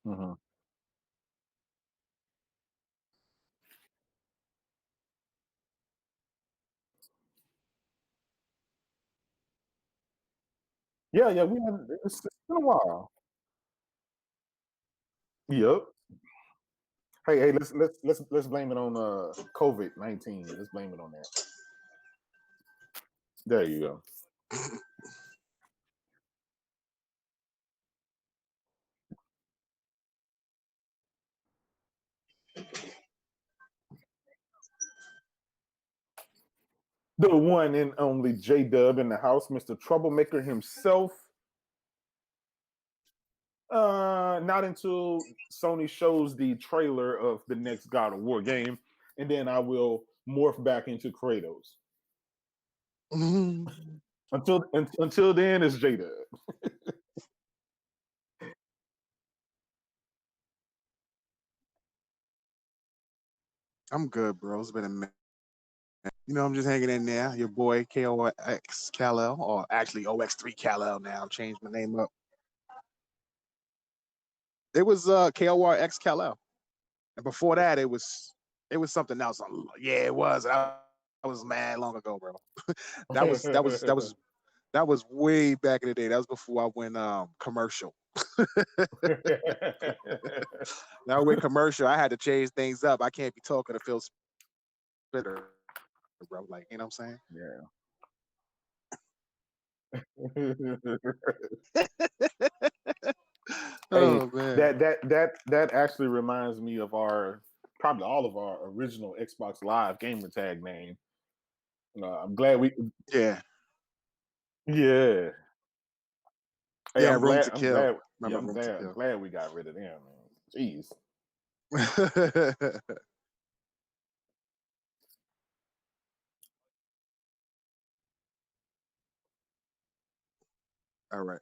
Mm-hmm. Yeah, yeah, we had it's been a while. Yep. Hey, hey, let's blame it on COVID-19. Let's blame it on that. There you go. The one and only Jaydub in the house, Mr. Troublemaker himself. Not until Sony shows the trailer of the next God of War game, and then I will morph back into Kratos. Until then, it's Jada. I'm good, bro. It's been a minute. I'm just hanging in there. Your boy KOX Kal-El, or actually OX3 Kal-El now. I've changed my name up. It was KORX Kal-El. And before that it was something else. Yeah, it was. That was mad long ago, bro. That was way back in the day. That was before I went commercial. Now with commercial, I had to change things up. I can't be talking to Phil Spitter, bro. Like, you know what I'm Yeah. saying? Hey, Oh man. that actually reminds me of our probably all of our original Xbox Live gamer tag name. I'm glad we Yeah. yeah. Hey, Yeah, I'm Room glad to I'm Kill. glad yeah, Remember Room to I'm Kill. glad we got rid of them, man. Jeez. All right.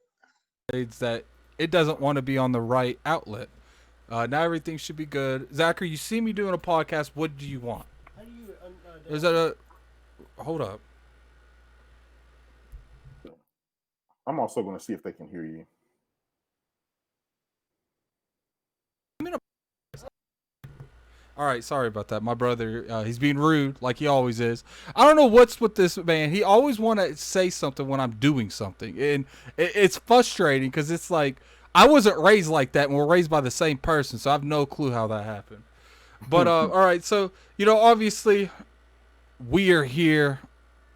It's that it doesn't want to be on the right outlet. Now everything should be good. Zachary, you see me doing a podcast. What do you want? Is that a hold up? I'm also gonna see if they can hear you. I'm in a All right, sorry about that. My brother, he's being rude like he always is. I don't know what's with this man. He always want to say something when I'm doing something, and it's frustrating because it's like I wasn't raised like that, and we're raised by the same person, so I have no clue how that happened. But all right, so obviously we are here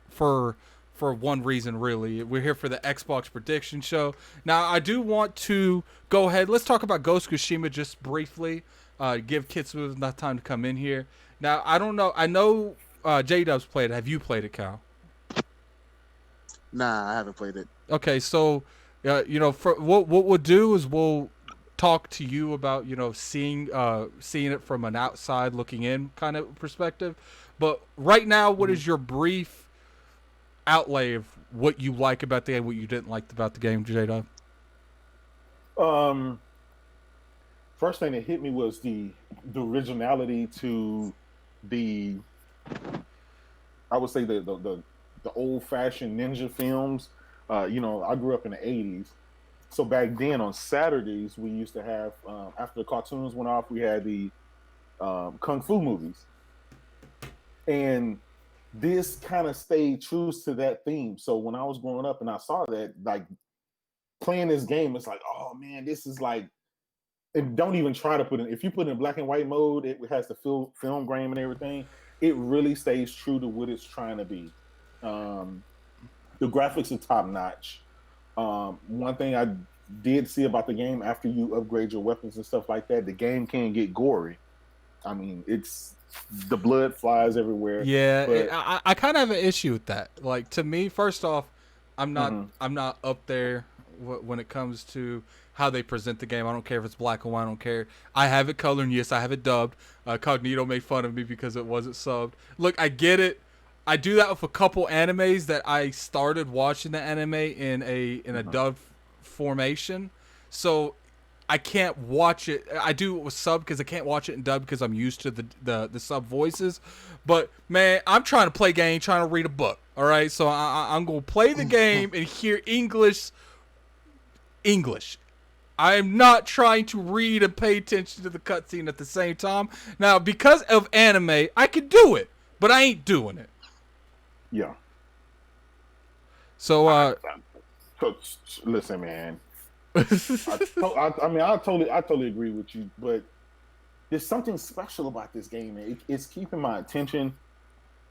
for one reason really. We're here for the Xbox prediction show. Now I do want to go ahead. Let's talk about Ghost of Tsushima just briefly. Give Kidsmoove enough time to come in here. Now I don't know. I know J Dub's played it. Have you played it, Cal? Nah, I haven't played it. Okay, so for what we'll do is we'll talk to you about seeing it from an outside looking in kind of perspective. But right now, what Mhm. is your brief outlay of what you like about the game, what you didn't like about the game, Jada? um First thing that hit me was the originality to the I would say the old fashioned ninja films. I grew up in the '80s, so back then on Saturdays we used to have after the cartoons went off, we had the kung fu movies, and this kind of stayed true to that theme. So when I was growing up and I saw that, like playing this game, it's like, oh man, this is like, and don't even try to put in. If you put in black and white mode, it has the film grain and everything. It really stays true to what it's trying to be. Um, the graphics are top notch. One thing I did see about the game after you upgrade your weapons and stuff like that, the game can get gory. I mean, it's the blood flies everywhere. Yeah, But I kind of have an issue with that. Like to me, first off, mhm, I'm not up there when it comes to how they present the game. I don't care if it's black and white. I don't care. I have it colored, and yes, I have it dubbed. Cognito made fun of me because it wasn't subbed. Look, I get it. I do that with a couple animes that I started watching the anime in a mhm. dub formation. So I can't watch it. I do it with sub because I can't watch it in dub because I'm used to the sub voices. But man, I'm trying to play game, trying to read a book. All right, so I'm gonna play the game and hear English. I am not trying to read and pay attention to the cutscene at the same time. Now, because of anime, I could do it, but I ain't doing it. Yeah. So, Listen, man. I totally agree with you, but there's something special about this game, man. It's keeping my attention,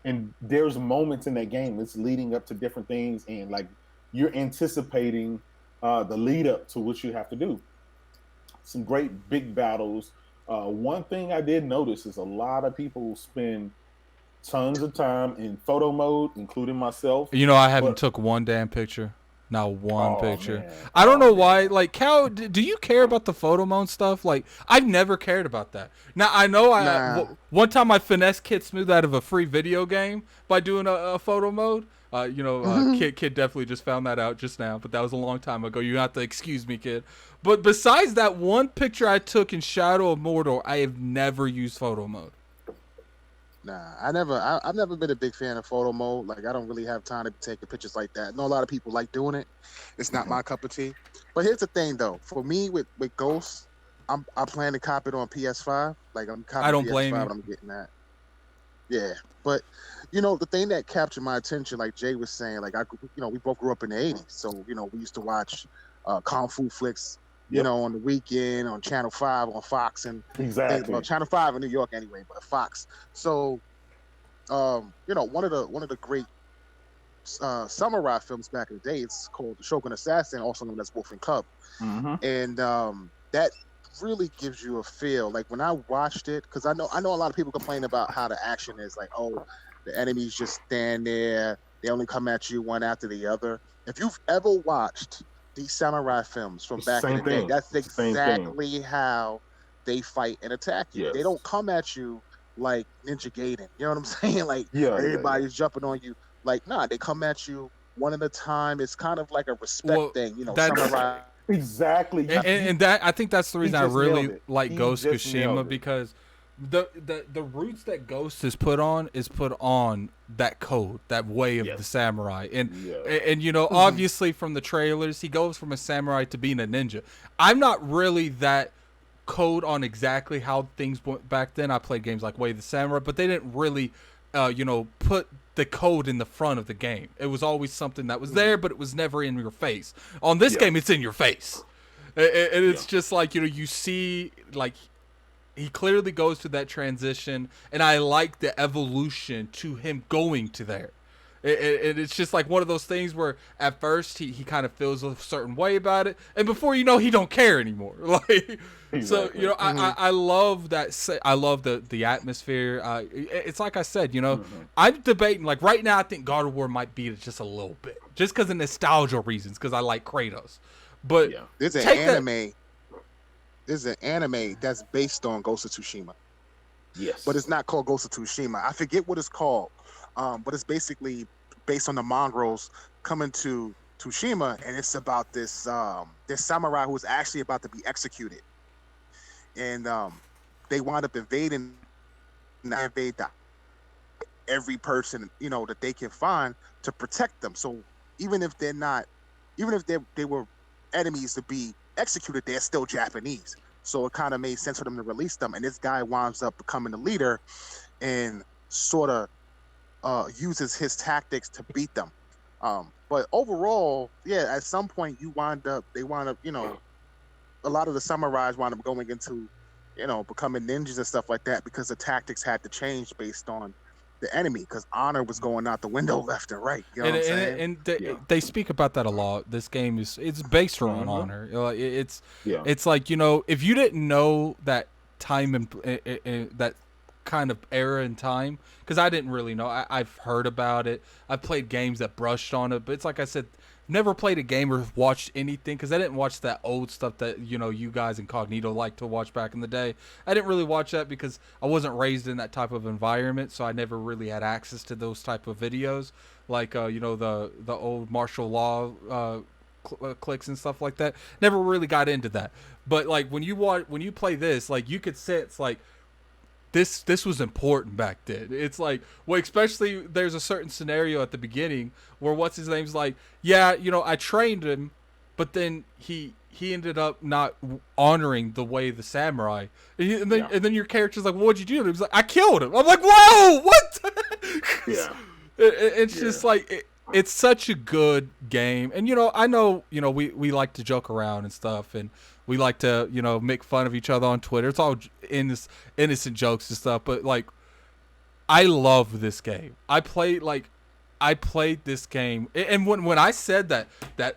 and there's moments in that game it's leading up to different things, and like you're anticipating the lead up to what you have to do. Some great big battles. One thing I did notice is a lot of people spend tons of time in photo mode, including myself. I haven't But took one damn picture. Not one oh picture. man, I don't oh know why. man. Like, Cal, do you care about the photo mode stuff? Like, I've never cared about that. Now, I know Nah. one time I finessed Kidsmoove out of a free video game by doing a photo mode. Kid definitely just found that out just now, but that was a long time ago. You have to excuse me, kid. But besides that one picture I took in Shadow of Mordor, I have never used photo mode. Nah, I've never been a big fan of photo mode. Like, I don't really have time to be taking pictures like that. I know a lot of people like doing it. It's not my cup of tea. But here's the thing, though. For me, with Ghosts, I plan to cop it on PS5. Like, I'm copying I don't PS5, blame you. and I'm getting that. Yeah, but the thing that captured my attention, like Jay was saying, like we both grew up in the '80s, so we used to watch kung fu flicks, Yep. on the weekend on Channel 5 on Fox and Exactly. Channel 5 in New York anyway, but Fox. So, one of the great samurai films back in the day, it's called The Shogun Assassin, also known as Wolf and Cub, and that really gives you a feel. Like when I watched it, because I know a lot of people complain about how the action is, like, oh, the enemies just stand there, they only come at you one after the other. If you've ever watched these samurai films from back in the day, that's exactly how they fight and attack you. Yes. They don't come at you like Ninja Gaiden. You know what I'm saying? Like, Yeah, everybody's jumping on you. Like, nah, they come at you one at a time. It's kind of like a respect thing, samurai. Exactly. And that, I think that's the reason I just really nailed it. like He Ghost just nailed Tsushima, it. because the roots that Ghost is put on that code, that way of the samurai, and obviously from the trailers he goes from a samurai to being a ninja. I'm not really that code on exactly how things went back then. I played games like Way of the Samurai, but they didn't really put the code in the front of the game. It was always something that was there, but it was never in your face. On this game, it's in your face. And it's just like, you see, like, he clearly goes through that transition, and I like the evolution to him going to there. It's just like one of those things where at first he kind of feels a certain way about it, and before you know, he don't care anymore. Like, Exactly. so I love that. I love the atmosphere. It's like I said, I'm debating. Like right now, I think God of War might beat it just a little bit, just because of nostalgia reasons, because I like Kratos. But There's an anime. There's an anime that's based on Ghost of Tsushima. Yes. But it's not called Ghost of Tsushima. I forget what it's called. But it's basically based on the mongrels coming to Tsushima, and it's about this samurai who is actually about to be executed. And they wind up invade every person, that they can find to protect them. So even if they were enemies to be executed, they're still Japanese. So it kind of made sense for them to release them. And this guy winds up becoming the leader and sort of uses his tactics to beat them. But overall, at some point they wind up, a lot of the samurais wind up going into, becoming ninjas and stuff like that, because the tactics had to change based on the enemy, because honor was going out the window left and right. You know what I'm saying? And they speak about that a lot. This game it's based around honor. It's like, if you didn't know that time and that kind of era and time, because I didn't really know. I've heard about it. I've played games that brushed on it, but it's like I said, never played a game or watched anything, because I didn't watch that old stuff that you guys Incognito like to watch back in the day. I didn't really watch that because I wasn't raised in that type of environment, so I never really had access to those type of videos, like the old martial law clicks and stuff like that. Never really got into that. But like when you play this, like you could sense like this was important back then. It's like, well, especially there's a certain scenario at the beginning where what's his name's like, I trained him, but then he ended up not honoring the way the samurai, and then your character's like, well, "What'd you do?" And he was like, "I killed him." I'm like, "Whoa, what?" Yeah. It's just like it's such a good game, and I know we like to joke around and stuff, and we like to make fun of each other on Twitter. It's all innocent jokes and stuff, but like I love this game. I played this game, and when I said that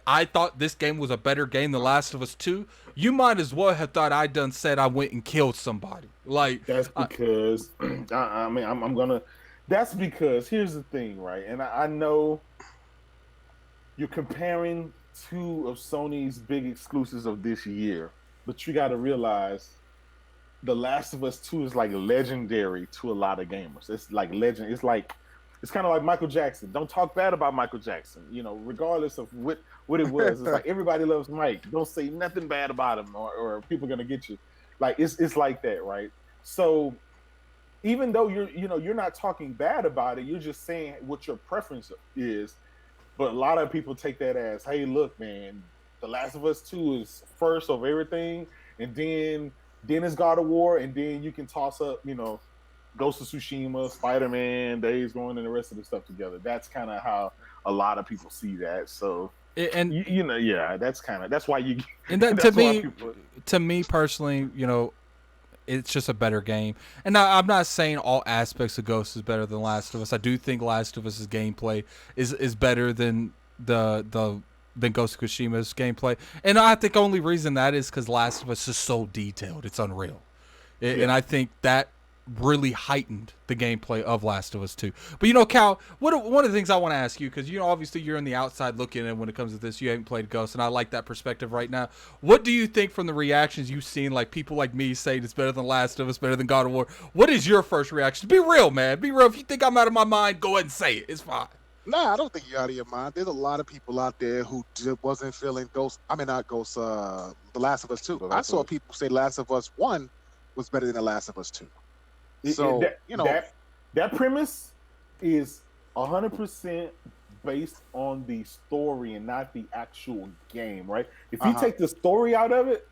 I thought this game was a better game than Last of Us 2, you might as well have thought I done said I went and killed somebody. Like that's because I mean I'm gonna. That's because here's the thing, right? And I know you're comparing two of Sony's big exclusives of this year, but you got to realize The Last of Us 2 is like legendary to a lot of gamers. It's like legend. It's kind of like Michael Jackson. Don't talk bad about Michael Jackson. Regardless of what it was. It's like everybody loves Mike. Don't say nothing bad about him, or people are gonna get you. Like it's like that, right? So even though you're not talking bad about it, you're just saying what your preference is. But a lot of people take that as, hey, look, man, The Last of Us 2 is first of everything, and then it's God of War, and then you can toss up, Ghost of Tsushima, Spider-Man, Days Gone, and the rest of the stuff together. That's kind of how a lot of people see that. So, and that's why you. And that to me personally, it's just a better game. And now, I'm not saying all aspects of Ghost is better than Last of Us. I do think Last of Us's gameplay is better than than Ghost of Tsushima's gameplay. And I think the only reason that is because Last of Us is so detailed. It's unreal. And I think that really heightened the gameplay of Last of Us 2. But Cal, one of the things I want to ask you, because obviously you're on the outside looking in when it comes to this, you haven't played Ghost, and I like that perspective right now. What do you think from the reactions you've seen, like people like me saying it's better than Last of Us, better than God of War? What is your first reaction? Be real, man. Be real. If you think I'm out of my mind, go ahead and say it. It's fine. Nah, I don't think you're out of your mind. There's a lot of people out there who wasn't feeling Ghost. I mean, not Ghost. The Last of Us 2. I saw people say Last of Us 1 was better than The Last of Us 2. So that premise is 100% based on the story and not the actual game, right? If you take the story out of it,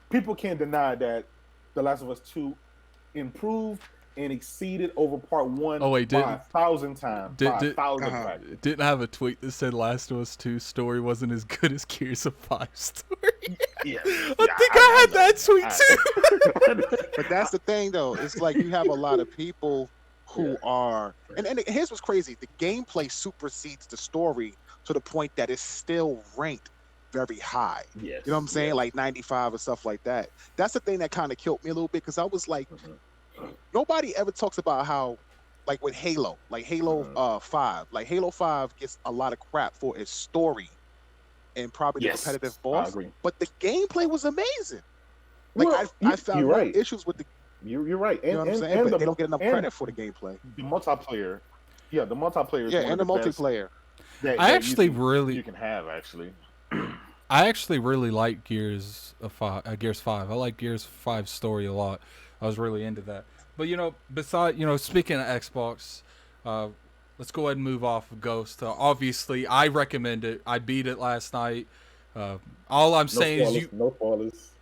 people can't deny that The Last of Us 2 improved and exceeded over part 1 by 1,000 times. Didn't have a tweet that said Last of Us 2 story wasn't as good as Gears of 5 story. Yeah, I think I had that tweet too. But that's the thing, though. It's like you have a lot of people who are, and here's what's crazy: the gameplay supersedes the story to the point that it's still ranked very high. Yes. You know what I'm saying? Like 95 or stuff like that. That's the thing that kind of killed me a little bit, because I was like, nobody ever talks about how, like with Halo, like Halo 5, like Halo 5 gets a lot of crap for its story and probably the competitive boss. But the gameplay was amazing. Like I found no issues with the. You're right. You know what I'm saying? But they don't get enough credit for the gameplay. The multiplayer. Yeah, the multiplayer. Yeah, and the multiplayer. You can have actually. I actually really like Gears 5. I like Gears 5 story a lot. I was really into that. But besides, speaking of Xbox, let's go ahead and move off of Ghost. Obviously, I recommend it. I beat it last night. All I'm saying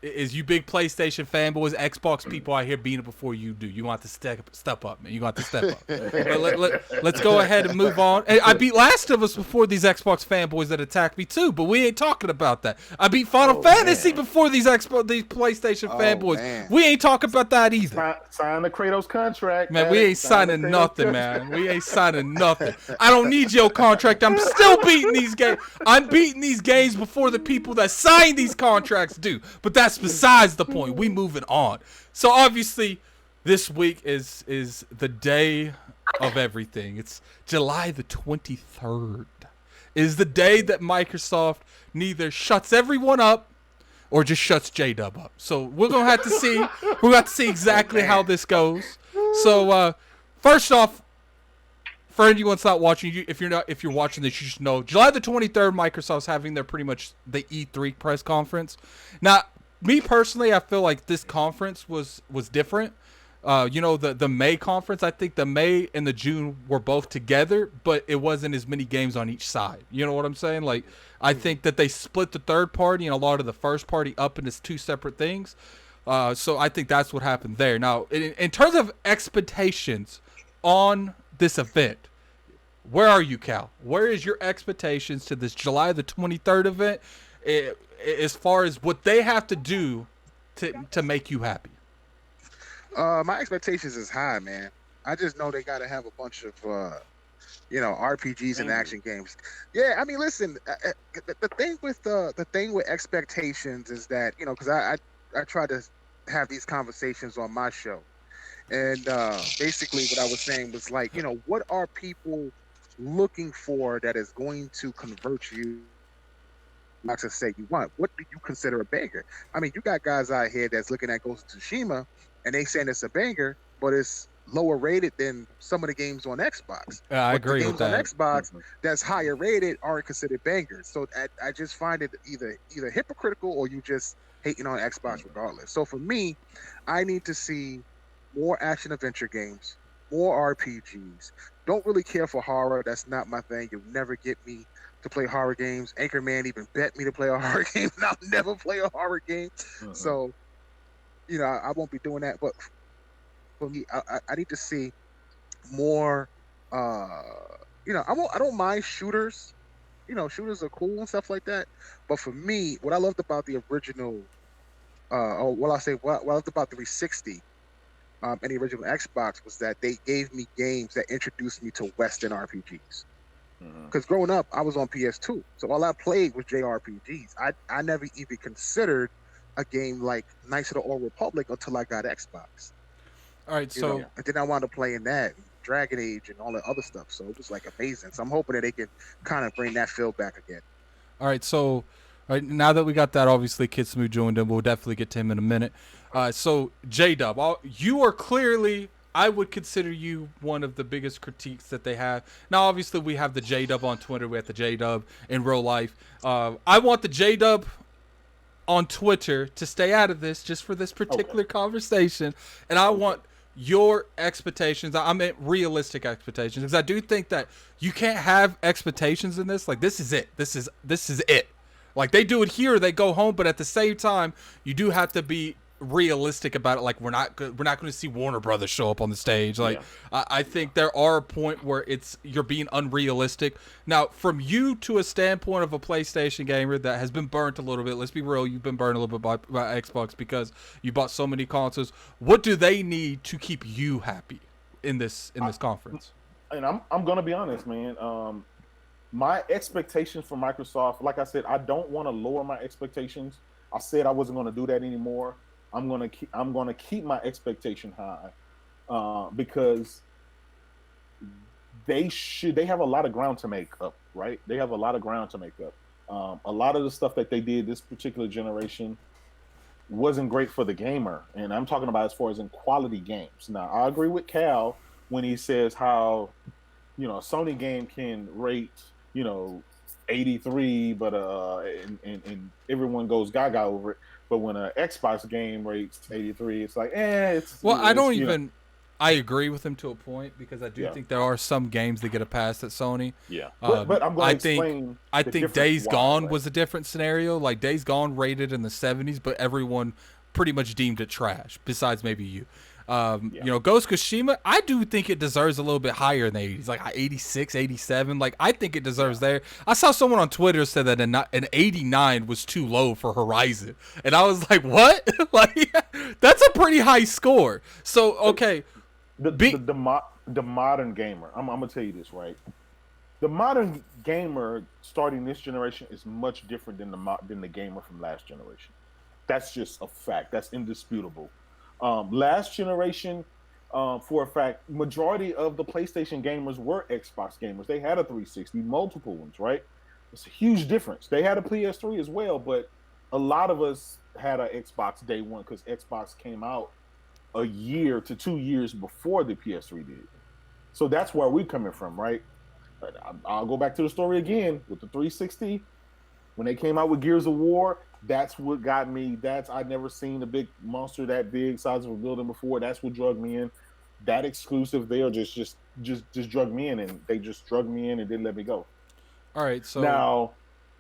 is you big PlayStation fanboys, Xbox people out here beating it before you do. You want to step up, man. You want to step up. But let's go ahead and move on. I beat Last of Us before these Xbox fanboys that attacked me too, but we ain't talking about that. I beat Final Fantasy before these PlayStation fanboys. Man. We ain't talking about that either. Sign the Kratos contract, man. We ain't signing nothing, man. We ain't signing nothing. I don't need your contract. I'm still beating these games. I'm beating these games before the people that sign these contracts do. But that's besides the point. We moving on. So obviously, this week is the day of everything. It's July the 23rd. Is the day that Microsoft neither shuts everyone up or just shuts Jaydub up. So we're gonna have to see. We're gonna have to see exactly how this goes. So first off, for anyone that's not watching, if you're watching this, you should know July the 23rd, Microsoft's having their pretty much the E3 press conference. Now, me personally, I feel like this conference was different. The May conference. I think the May and the June were both together, but it wasn't as many games on each side. You know what I'm saying? Like, I think that they split the third party and a lot of the first party up into two separate things. So I think that's what happened there. Now, in terms of expectations on this event, where are you, Cal? Where is your expectations to this July the 23rd event, as far as what they have to do to make you happy? My expectations is high, man. I just know they got to have a bunch of RPGs and action games. Yeah, I mean, listen, the thing with expectations is that because I try to have these conversations on my show, and basically what I was saying was like, what are people looking for that is going to convert you? Not to say you want. What do you consider a banger? I mean, you got guys out here that's looking at Ghost of Tsushima and they saying it's a banger, but it's lower rated than some of the games on Xbox. I but agree the with games that. on Xbox that's higher rated aren't considered bangers. So I just find it either hypocritical or you just hating on Xbox regardless. So for me, I need to see more action adventure games, more RPGs. Don't really care for horror. That's not my thing. You'll never get me to play horror games. Anchorman even bet me to play a horror game, and I'll never play a horror game. So, I won't be doing that. But for me, I need to see more. I don't mind shooters. Shooters are cool and stuff like that. But for me, what I loved about the original, what I loved about the 360. And the original Xbox was that they gave me games that introduced me to Western RPGs. Because growing up, I was on PS2, so all I played was JRPGs. I never even considered a game like Knights of the Old Republic until I got Xbox. All right, so and then I wound up playing that, Dragon Age, and all that other stuff. So it was like amazing. So I'm hoping that they can kind of bring that feel back again. All right, so now that we got that, obviously Kidsmoove joined in. We'll definitely get to him in a minute. So Jaydub, you are clearly, I would consider you one of the biggest critiques that they have. Now, obviously, we have the Jaydub on Twitter. We have the Jaydub in real life. I want the Jaydub on Twitter to stay out of this just for this particular conversation. And I want your expectations. I meant realistic expectations, because I do think that you can't have expectations in this. Like, this is it. This is it. Like, they do it here, they go home, but at the same time, you do have to be realistic about it. Like, we're not going to see Warner Brothers show up on the stage. Like, I think there are a point where you're being unrealistic. Now, from you to a standpoint of a PlayStation gamer that has been burnt a little bit, let's be real, you've been burned a little bit by Xbox because you bought so many consoles. What do they need to keep you happy in this conference? And I'm going to be honest, man. My expectations for Microsoft, like I said, I don't want to lower my expectations. I said I wasn't going to do that anymore. I'm going to keep my expectation high, because they have a lot of ground to make up, right? They have a lot of ground to make up. A lot of the stuff that they did this particular generation wasn't great for the gamer, and I'm talking about as far as in quality games. Now, I agree with Cal when he says how a Sony game can rate 83, but and everyone goes gaga over it. But when an Xbox game rates 83, it's like, it's... Well, I agree with him to a point, because I do think there are some games that get a pass at Sony. Yeah, but I'm going to explain. I think Days Gone was a different scenario. Like, Days Gone rated in the 70s, but everyone pretty much deemed it trash, besides maybe you. Ghost Tsushima, I do think it deserves a little bit higher in the 80s, like 86, 87. Like, I think it deserves there. I saw someone on Twitter said that an 89 was too low for Horizon, and I was like, what? Like, that's a pretty high score. So, okay. The modern gamer, I'm gonna tell you this, right? The modern gamer starting this generation is much different than the gamer from last generation. That's just a fact. That's indisputable. Last generation, for a fact, majority of the PlayStation gamers were Xbox gamers. They had a 360, multiple ones, right? It's a huge difference. They had a PS3 as well, but a lot of us had an Xbox day one because Xbox came out a year to 2 years before the PS3 did. So that's where we're coming from, right? I'll go back to the story again with the 360. When they came out with Gears of War, that's what got me. That's I'd never seen a big monster that big, size of a building before. That's what drug me in. That exclusive there just drug me in, and they just drug me in and didn't let me go. All right, so Now,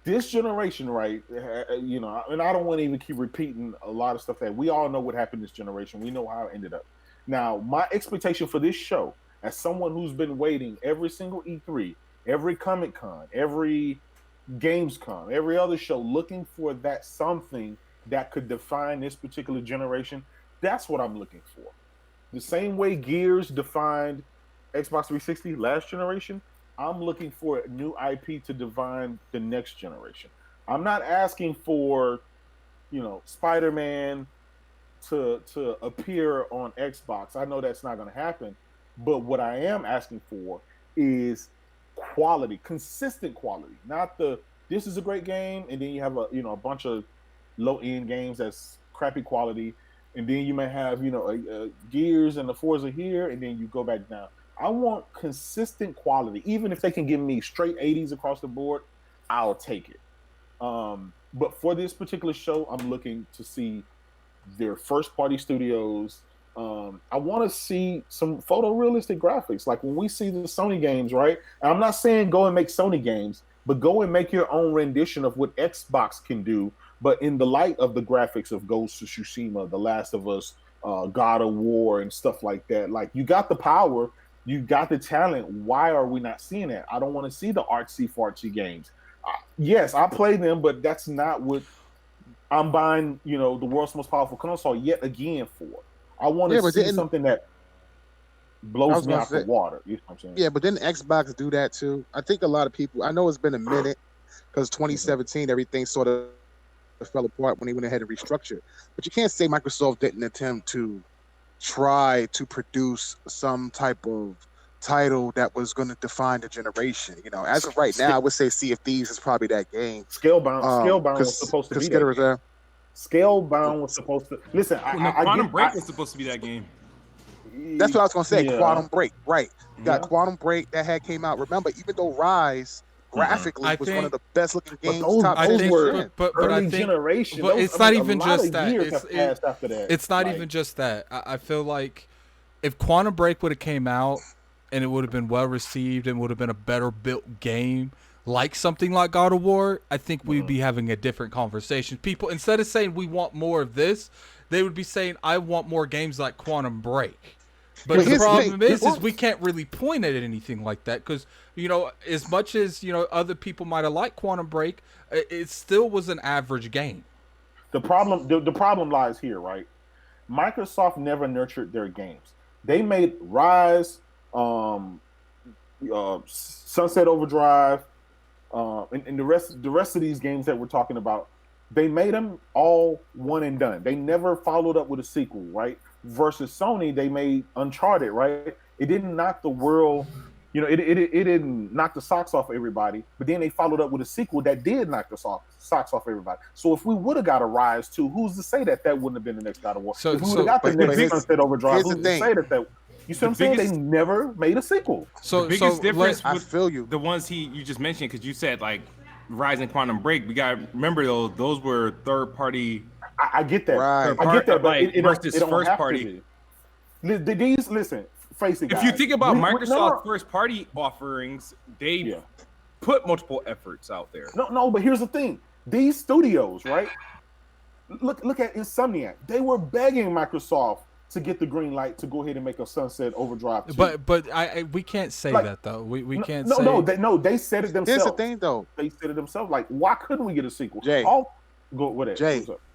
this generation, right? And I don't want to even keep repeating a lot of stuff that we all know what happened this generation. We know how it ended up. Now, my expectation for this show, as someone who's been waiting every single E3, every Comic Con, every Gamescom, every other show, looking for that something that could define this particular generation, that's what I'm looking for. The same way Gears defined Xbox 360 last generation, I'm looking for a new IP to define the next generation. I'm not asking for, Spider-Man to appear on Xbox. I know that's not going to happen, but what I am asking for is quality, consistent quality. Not this is a great game, and then you have a bunch of low end games that's crappy quality, and then you may have Gears and the Forza here, and then you go back down. I want consistent quality. Even if they can give me straight 80s across the board, I'll take it. But for this particular show, I'm looking to see their first party studios. I want to see some photorealistic graphics. Like when we see the Sony games, right? And I'm not saying go and make Sony games, but go and make your own rendition of what Xbox can do, but in the light of the graphics of Ghost of Tsushima, The Last of Us, God of War, and stuff like that. Like you got the power, you got the talent. Why are we not seeing that? I don't want to see the artsy fartsy games. Yes, I play them, but that's not what I'm buying, the world's most powerful console yet again for. I want to see something that blows me out the water. You know what I'm saying? Yeah, but didn't Xbox do that too? I think a lot of people, I know it's been a minute because 2017, everything sort of fell apart when they went ahead and restructured. But you can't say Microsoft didn't attempt to try to produce some type of title that was going to define the generation. As of right now, I would say Sea of Thieves is probably that game. Scalebound was supposed to be that game. Scalebound was supposed to listen. Quantum Break was supposed to be that game. That's what I was gonna say. Yeah. Quantum Break, right? You got Quantum Break that came out. Remember, even though Rise graphically was one of the best looking games. Those were early I think, generation. But it's not even just that. It's not like, even just that. I feel like if Quantum Break would have came out and it would have been well received and would have been a better built game, like something like God of War, I think we'd be having a different conversation. People, instead of saying we want more of this, they would be saying I want more games like Quantum Break. But the problem is we can't really point at anything like that because, as much as, other people might have liked Quantum Break, it still was an average game. The problem lies here, right? Microsoft never nurtured their games. They made Rise, Sunset Overdrive, and the rest of these games that we're talking about, they made them all one and done. They never followed up with a sequel, right? Versus Sony, they made Uncharted, right? It didn't knock the world, it didn't knock the socks off everybody, but then they followed up with a sequel that did knock the socks off everybody. So if we would have got a Rise 2, who's to say that wouldn't have been the next God of War? If we would have got the next Sunset Overdrive, who's to say that you see what I'm saying? They never made a sequel. So the biggest difference I feel you. The ones you just mentioned, because you said like Rise and Quantum Break, we got to remember those were third party. I get that. Right. I get that, but it versus don't first have party. These listen, face it, guys. If you think about Microsoft's first party offerings, they put multiple efforts out there. No, but here's the thing: these studios, right? Look at Insomniac. They were begging Microsoft to get the green light to go ahead and make a Sunset Overdrive 2. But we can't say that though. We can't say. They said it themselves. Here's the thing though. They said it themselves. Like, why couldn't we get a sequel? Jay,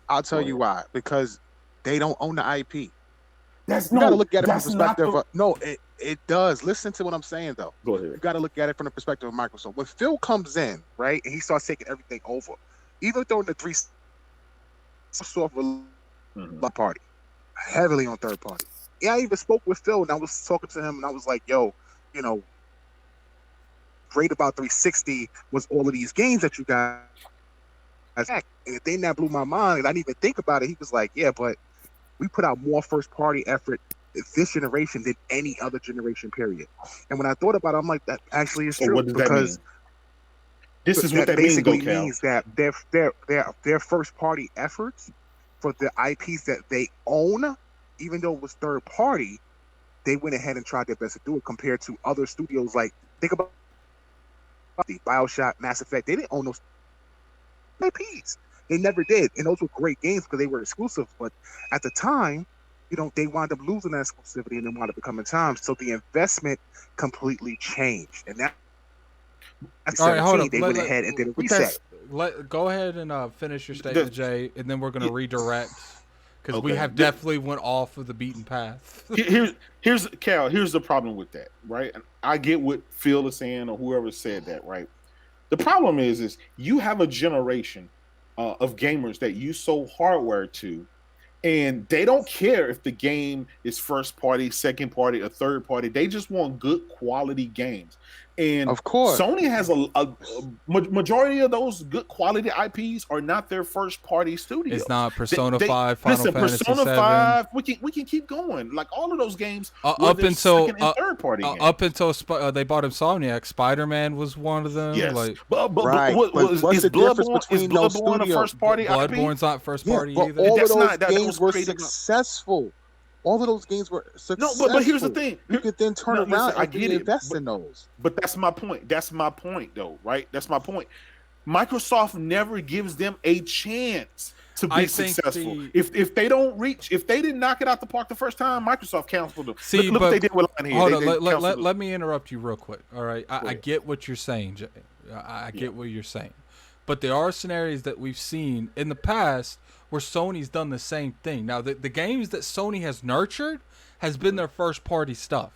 I'll tell you why. Because they don't own the IP. You gotta look at it from the perspective. No, it does. Listen to what I'm saying though. Go ahead. You gotta look at it from the perspective of Microsoft. When Phil comes in, right, and he starts taking everything over, even throwing the Microsoft party heavily on third party. Yeah, I even spoke with Phil and I was talking to him and I was like, yo, great about 360 was all of these games that you guys had. And the thing that blew my mind, and I didn't even think about it, he was like, yeah, but we put out more first party effort this generation than any other generation, period. And when I thought about it, I'm like, that actually is true. What does that mean? This is what That that means, though, basically Cal. means that their first party efforts for the IPs that they own, even though it was third party, they went ahead and tried their best to do it compared to other studios. Like, think about the BioShock, Mass Effect. They didn't own those IPs. They never did, and those were great games because they were exclusive. But at the time, they wound up losing that exclusivity and then wound up becoming time. So the investment completely changed, and that's All right, hold 17. up. They went ahead and did a But reset. Go ahead and finish your statement, Jay, and then we're gonna redirect because we Okay. have definitely went off of the beaten path. Here's Cal. Here's the problem with that, right? And I get what Phil is saying or whoever said that, right? The problem is you have a generation of gamers that you sold hardware to, and they don't care if the game is first party, second party, or third party. They just want good quality games. And Of course. Sony has a majority of those good quality IPs are not their first party studio. It's not Persona 5, Final listen, Fantasy Persona 7. 5. We can keep going. Like all of those games were Up their until second and third party games. up until they bought Insomniac, Spider-Man was one of them. Yes, Like but Right, but what's is the difference Bloodborne between those a studios? first party IP? Bloodborne's not first party but either. all That's of those not- that games was were created- successful. All of those games were successful. No, but here's the thing. You could then turn No, around listen, I and get it, invest but- in those. But that's my point. That's my point, though, right? That's my point. Microsoft never gives them a chance to be I think successful. If they don't reach, if they didn't knock it out the park the first time, Microsoft canceled them. See, look but what they did with Lion hold Head. on, They canceled them. let me interrupt you real quick. All right, I ahead. get what you're saying, Jay. I get what you're saying, but there are scenarios that we've seen in the past where Sony's done the same thing. Now, the games that Sony has nurtured has been their first party stuff.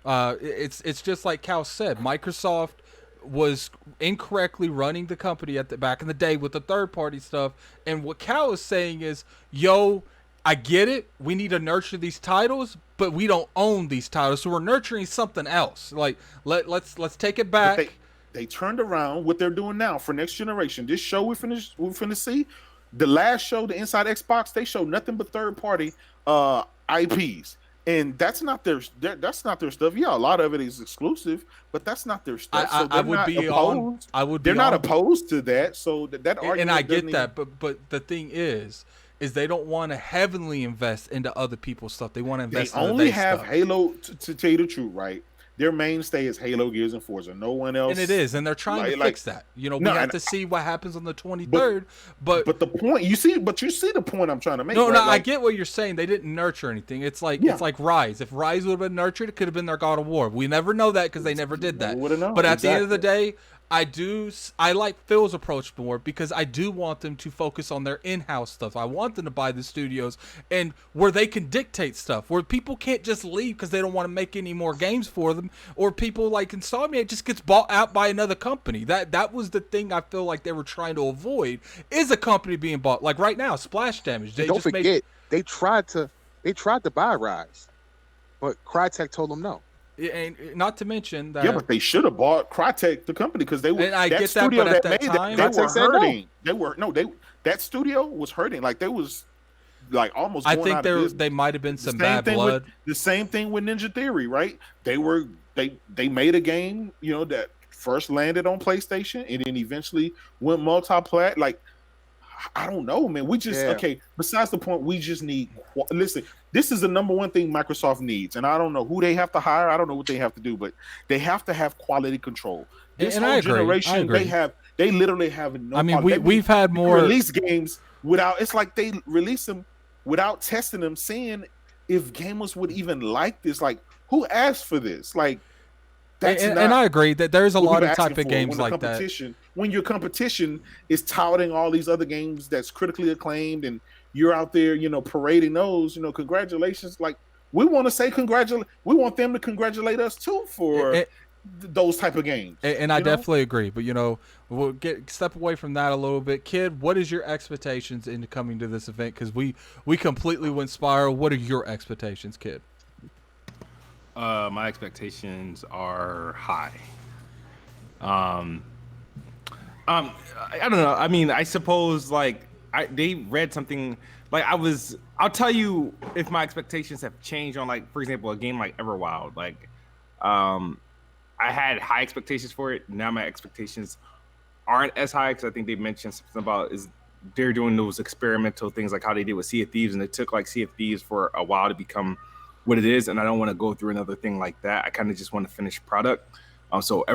It's just like Cal said, Microsoft was incorrectly running the company at the back in the day with the third party stuff, and what Cal is saying is, yo, I get it, we need to nurture these titles, but we don't own these titles, so we're nurturing something else. Like let's take it back. But they turned around what they're doing now for next generation. This show we're finna see, the last show, the Inside Xbox, they show nothing but third party IPs. And that's not their stuff. Yeah, a lot of it is exclusive, but that's not their stuff. So I would be opposed. They're not opposed to that. So that argument, and I get doesn't that, but the thing is they don't want to heavily invest into other people's stuff. They want to invest. They into only their have stuff. Halo. To tell you the truth, right? Their mainstay is Halo, Gears, and Forza. No one else. And it is, and they're trying to fix that. We have to see what happens on the 23rd. But the point you see the point I'm trying to make. no, right? I get what you're saying. They didn't nurture anything. It's like Rise. If Rise would have been nurtured, it could have been their God of War. We never know that because they never did that. But at the end of the day, I like Phil's approach more because I do want them to focus on their in-house stuff. I want them to buy the studios and where they can dictate stuff, where people can't just leave because they don't want to make any more games for them, or people like Insomniac just gets bought out by another company. That was the thing I feel like they were trying to avoid, is a company being bought. Like right now, Splash Damage. Don't forget, they tried to buy Rise, but Crytek told them no. And not to mention that. Yeah, but they should have bought Crytek, the company, because they were And I that get that, studio but at that that made time- that, they were Crytek said hurting. That studio was hurting. Like they was like almost. I going think out of business. they might have been some Same bad thing blood. the same thing with Ninja Theory, right? They made a game, that first landed on PlayStation and then eventually went multi-plat. Like, I don't know, man. We just okay. Besides the point, we just need. Listen, this is the number one thing Microsoft needs, and I don't know who they have to hire. I don't know what they have to do, but they have to have quality control. This And whole I agree. generation, I agree. they literally have no. I mean, quality. we've had more release games without. It's like they release them without testing them, seeing if gamers would even like this. Like, who asked for this? Like, that's and I agree that there's a what lot we're of type asking of for. games When like that. When your competition is touting all these other games that's critically acclaimed, and you're out there, parading those, congratulations. Like, we want to say we want them to congratulate us too for those type of games. And I definitely agree, but we'll step away from that a little bit. Kid, what is your expectations into coming to this event? Because we completely went spiral. What are your expectations, Kid? My expectations are high. I don't know. I mean, I suppose they read something I'll tell you if my expectations have changed on for example, a game like Everwild. I had high expectations for it. Now my expectations aren't as high because I think they mentioned something about is they're doing those experimental things like how they did with Sea of Thieves, and it took like Sea of Thieves for a while to become what it is, and I don't want to go through another thing like that. I kind of just want to finish product. So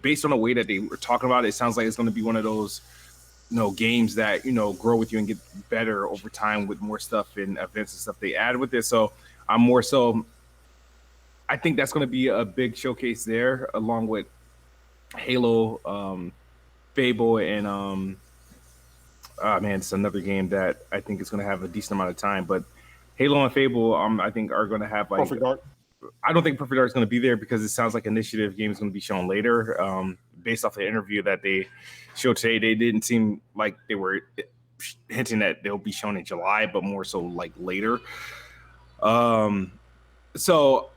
based on the way that they were talking about it, it sounds like it's going to be one of those games that grow with you and get better over time with more stuff and events and stuff they add with it. So I'm more so. I think that's going to be a big showcase there, along with Halo, Fable, and it's another game that I think is going to have a decent amount of time. But Halo and Fable, I think are going to have like. Perfect Dark. I don't think Perfect Dark is going to be there because it sounds like Initiative game is going to be shown later. Based off the interview that they showed today, they didn't seem like they were hinting that they'll be shown in July, but more so like later. So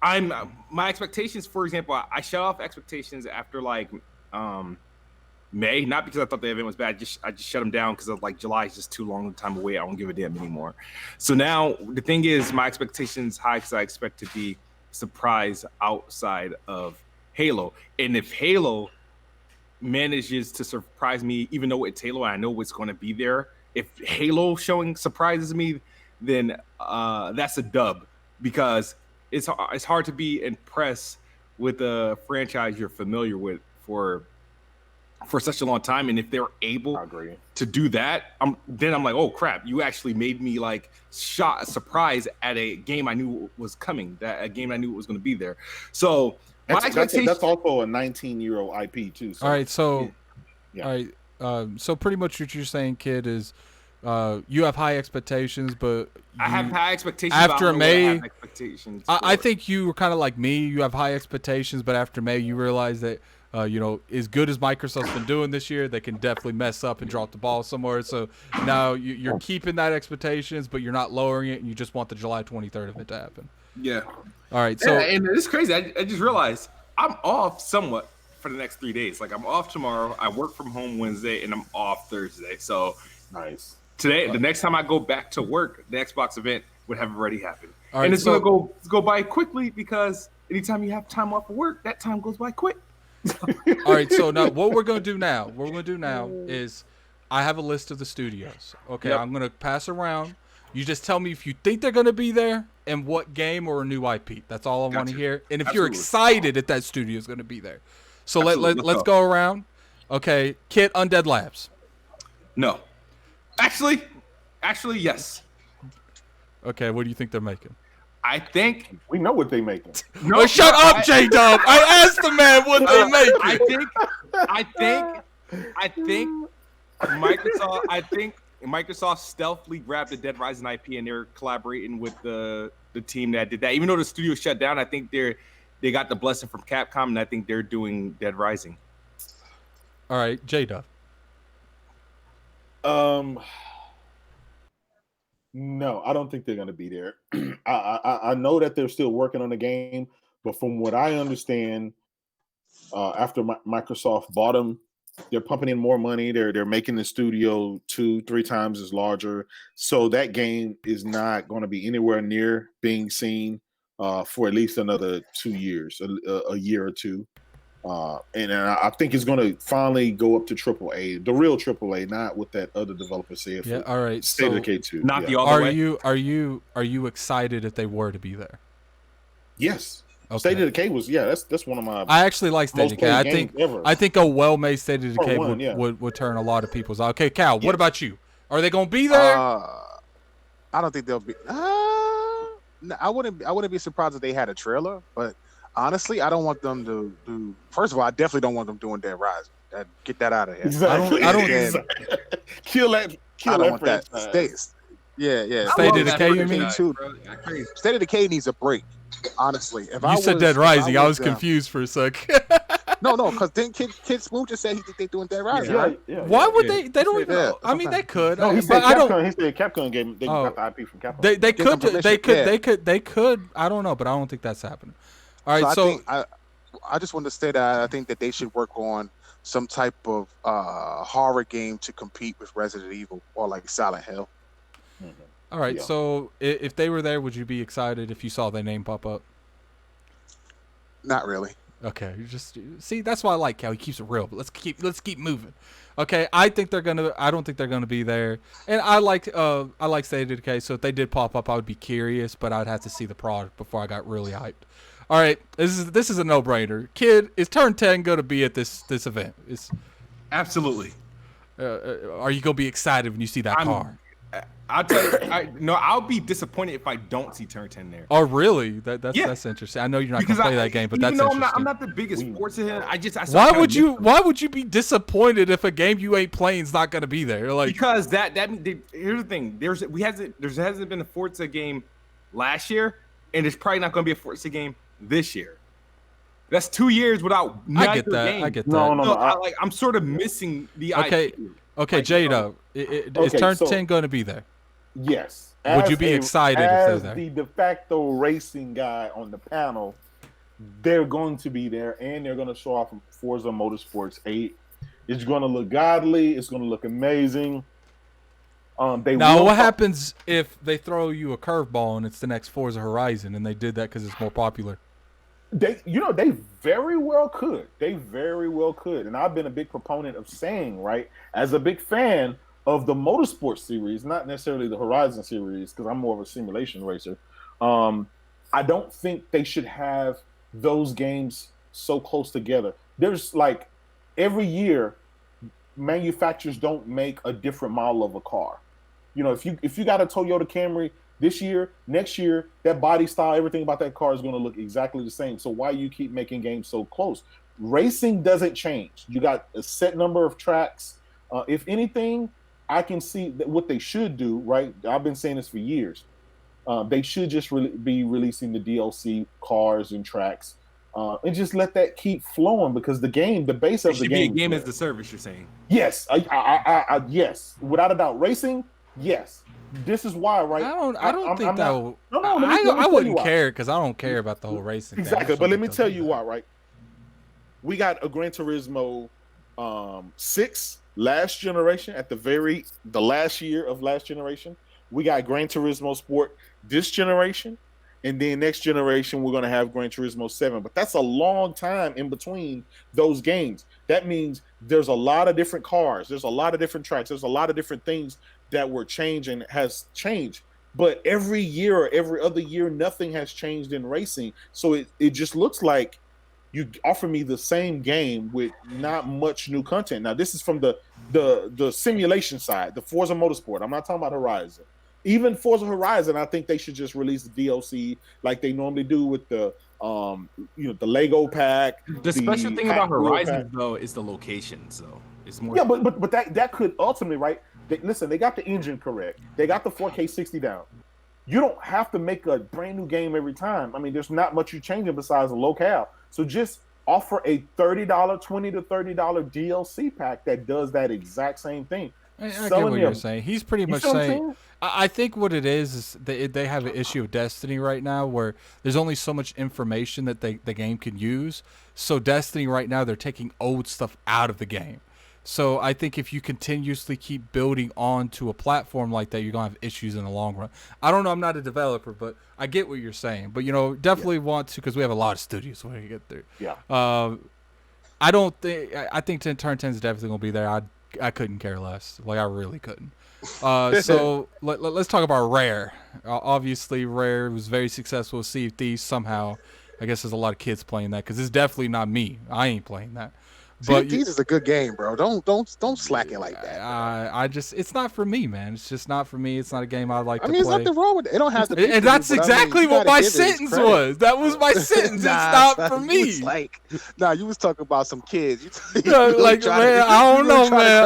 my expectations, for example, I shut off expectations after like May, not because I thought the event was bad. I just shut them down because of like July is just too long a time away. I don't give a damn anymore. So now the thing is, my expectations high because I expect to be surprised outside of Halo. And if Halo manages to surprise me, even though it's Halo, I know what's going to be there. If Halo showing surprises me, then that's a dub because it's hard to be impressed with a franchise you're familiar with for such a long time, and if they're able to do that, then I'm like, oh crap, you actually made me like surprised at a game I knew was coming, that a game I knew was going to be there. So that's also a 19-year-old IP too. So. All right, so yeah. All right, so pretty much what you're saying, Kid, is you have high expectations, but I have high expectations. After May, I think you were kind of like me. You have high expectations, but after May, you realize that as good as Microsoft's been doing this year, they can definitely mess up and drop the ball somewhere. So now you're keeping that expectations, but you're not lowering it, and you just want the July 23rd of it to happen. Yeah. All right. So and it's crazy. I just realized I'm off somewhat for the next 3 days. Like I'm off tomorrow. I work from home Wednesday, and I'm off Thursday. So nice. Today, the next time I go back to work, the Xbox event would have already happened. All right, and it's gonna go by quickly because anytime you have time off of work, that time goes by quick. All right, so now what we're gonna do now is I have a list of the studios. Okay, yep. I'm gonna pass around. You just tell me if you think they're gonna be there and what game or a new IP. That's all I want to hear. And if you're excited that studio is gonna be there. So let's go around. Okay, Kit, Undead Labs. No. Actually, yes. Okay, what do you think they're making? I think we know what they're making. No, shut up, Jaydub. I asked the man what they making. I think Microsoft stealthily grabbed the Dead Rising IP and they're collaborating with the team that did that. Even though the studio shut down, I think they got the blessing from Capcom, and I think they're doing Dead Rising. All right, Jaydub. No, I don't think they're going to be there. I know that they're still working on the game, but from what I understand, after Microsoft bought them, they're pumping in more money. They're making the studio 2-3 times as larger. So that game is not going to be anywhere near being seen for at least another 2 years, a year or two. And I think it's going to finally go up to AAA, the real AAA, not what that other developer said. Yeah, all right. State of Decay 2. Not the other way. Are you excited if they were to be there? Yes. Okay. State of Decay was that's one of my. I actually like State of Decay. I think a well-made State of Decay would turn a lot of people's eye. Okay, Cal, what about you? Are they going to be there? I don't think they'll be. I wouldn't be surprised if they had a trailer, but. Honestly, I don't want them to do. First of all, I definitely don't want them doing Dead Rising. Get that out of here. Exactly. I don't kill that. I don't want that. Yeah. State of Decay, you mean? State of Decay needs a break. Honestly, if you said Dead Rising, I was confused for a sec. No, because then Kidsmoove just said he think they're doing Dead Rising. Right? Yeah. Why would they? They don't even. I mean, they could. No, he said Capcom. He said Capcom gave they got the IP from Capcom. They could. I don't know, but I don't think that's happening. All right, so I just want to say that I think that they should work on some type of horror game to compete with Resident Evil or like Silent Hill. Mm-hmm. All right, so if they were there, would you be excited if you saw their name pop up? Not really. Okay, you just see that's why I like Cal. He keeps it real. But let's keep moving. Okay, I think they're gonna. I don't think they're gonna be there. And I like State of Decay. So if they did pop up, I would be curious, but I'd have to see the product before I got really hyped. All right, this is a no brainer. Kid, is Turn 10 gonna be at this event? Absolutely. Are you gonna be excited when you see that car? I'll tell you. I'll be disappointed if I don't see Turn 10 there. Oh, really? That's interesting. I know you're not gonna play that game, but that's interesting. I'm not the biggest sports fan. Why would you be disappointed if a game you ain't playing is not gonna be there? Like, because here's the thing. There hasn't been a Forza game last year, and there's probably not gonna be a Forza game this year. That's 2 years without I get that. I get that. No. I'm sort of missing the okay. IP. Okay, Jaydub, is Turn 10 going to be there? Yes. Would you be excited if they're there? As the de facto racing guy on the panel, they're going to be there, and they're going to show off Forza Motorsports 8. It's going to look godly. It's going to look amazing. What happens if they throw you a curveball and it's the next Forza Horizon, and they did that because it's more popular? They very well could. They very well could. And I've been a big proponent of saying, right, as a big fan of the Motorsport series, not necessarily the Horizon series, because I'm more of a simulation racer. I don't think they should have those games so close together. There's like every year, manufacturers don't make a different model of a car. You know, if you got a Toyota Camry this year, next year, that body style, everything about that car is going to look exactly the same. So why you keep making games so close? Racing doesn't change. You got a set number of tracks. If anything, I can see that what they should do, right? I've been saying this for years. They should just be releasing the DLC cars and tracks and just let that keep flowing, because the base of the game. It should be a game as the service, you're saying? Yes. Yes. Without a doubt. Racing, yes. This is why, right? I don't think that will. No. I wouldn't care, because I don't care about the whole racing. Exactly, but let me tell you why, right? We got a Gran Turismo 6 last generation at the last year of last generation. We got Gran Turismo Sport this generation, and then next generation we're going to have Gran Turismo 7. But that's a long time in between those games. That means there's a lot of different cars, there's a lot of different tracks, there's a lot of different things that were changing, has changed. But every year or every other year, nothing has changed in racing. So it just looks like you offer me the same game with not much new content. Now, this is from the simulation side, the Forza Motorsport. I'm not talking about Horizon. Even Forza Horizon, I think they should just release the DLC like they normally do with the the Lego pack. The special thing about Horizon though is the location. So it's more. Yeah, but that could ultimately, right? They got the engine correct. They got the 4K 60 down. You don't have to make a brand new game every time. I mean, there's not much you're changing besides the locale. So just offer a $30, $20 to $30 DLC pack that does that exact same thing. I get what you're saying. He's pretty much saying. I think what it is they have an issue of Destiny right now where there's only so much information that the game can use. So Destiny right now, they're taking old stuff out of the game. So I think if you continuously keep building onto a platform like that, you're going to have issues in the long run. I don't know. I'm not a developer, but I get what you're saying. But, definitely want to, because we have a lot of studios when we get there. Yeah. I think Turn 10 is definitely going to be there. I couldn't care less. Like, I really couldn't. So let's talk about Rare. Obviously, Rare was very successful with Sea of Thieves somehow. I guess there's a lot of kids playing that because it's definitely not me. I ain't playing that. Sea of Thieves is a good game, bro. Don't slack it like that. It's not for me, man. It's just not for me. It's not a game I like to play. There's nothing wrong with it. It don't have to be. And that's exactly what my sentence was. That was my sentence. It's not for me. You was talking about some kids. I don't know, man.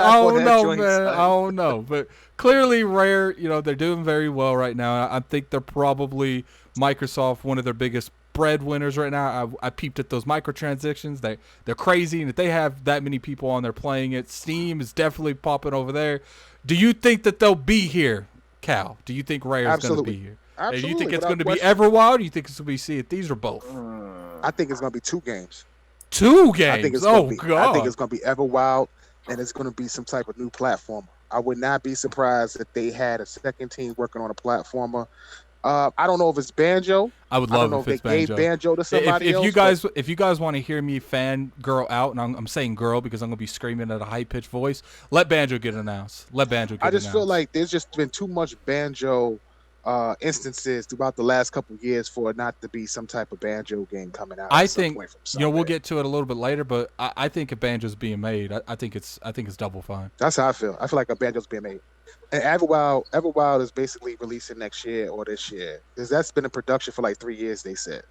I don't know. But clearly, Rare, they're doing very well right now. I think they're probably Microsoft, one of their biggest breadwinners right now. I peeped at those microtransactions. They're crazy, and if they have that many people on there playing it, Steam is definitely popping over there. Do you think that they'll be here, Cal? Do you think Rare is going to be here? Absolutely. Do you think it's going to be Everwild? Or do you think it's going to be Sea of Thieves, or both? I think it's going to be 2 games. 2 games? I think it's God. I think it's going to be Everwild, and it's going to be some type of new platformer. I would not be surprised if they had a second team working on a platformer. I don't know if it's Banjo. I would I don't love know if if it's they gave Banjo. Banjo to If, somebody if else. you guys if you guys want to hear me fan girl out, and I'm saying girl because I'm gonna be screaming at a high pitched voice, let Banjo get announced. Let Banjo get I announced. just feel like there's just been too much Banjo instances throughout the last couple of years for it not to be some type of Banjo game coming out. I at some think point from you know we'll somewhere. get to it a little bit later, but I think if Banjo's being made, I think it's double fine. That's how I feel. I feel like a Banjo's being made. And Everwild is basically releasing next year or this year because that's been in production for like 3 years. They said.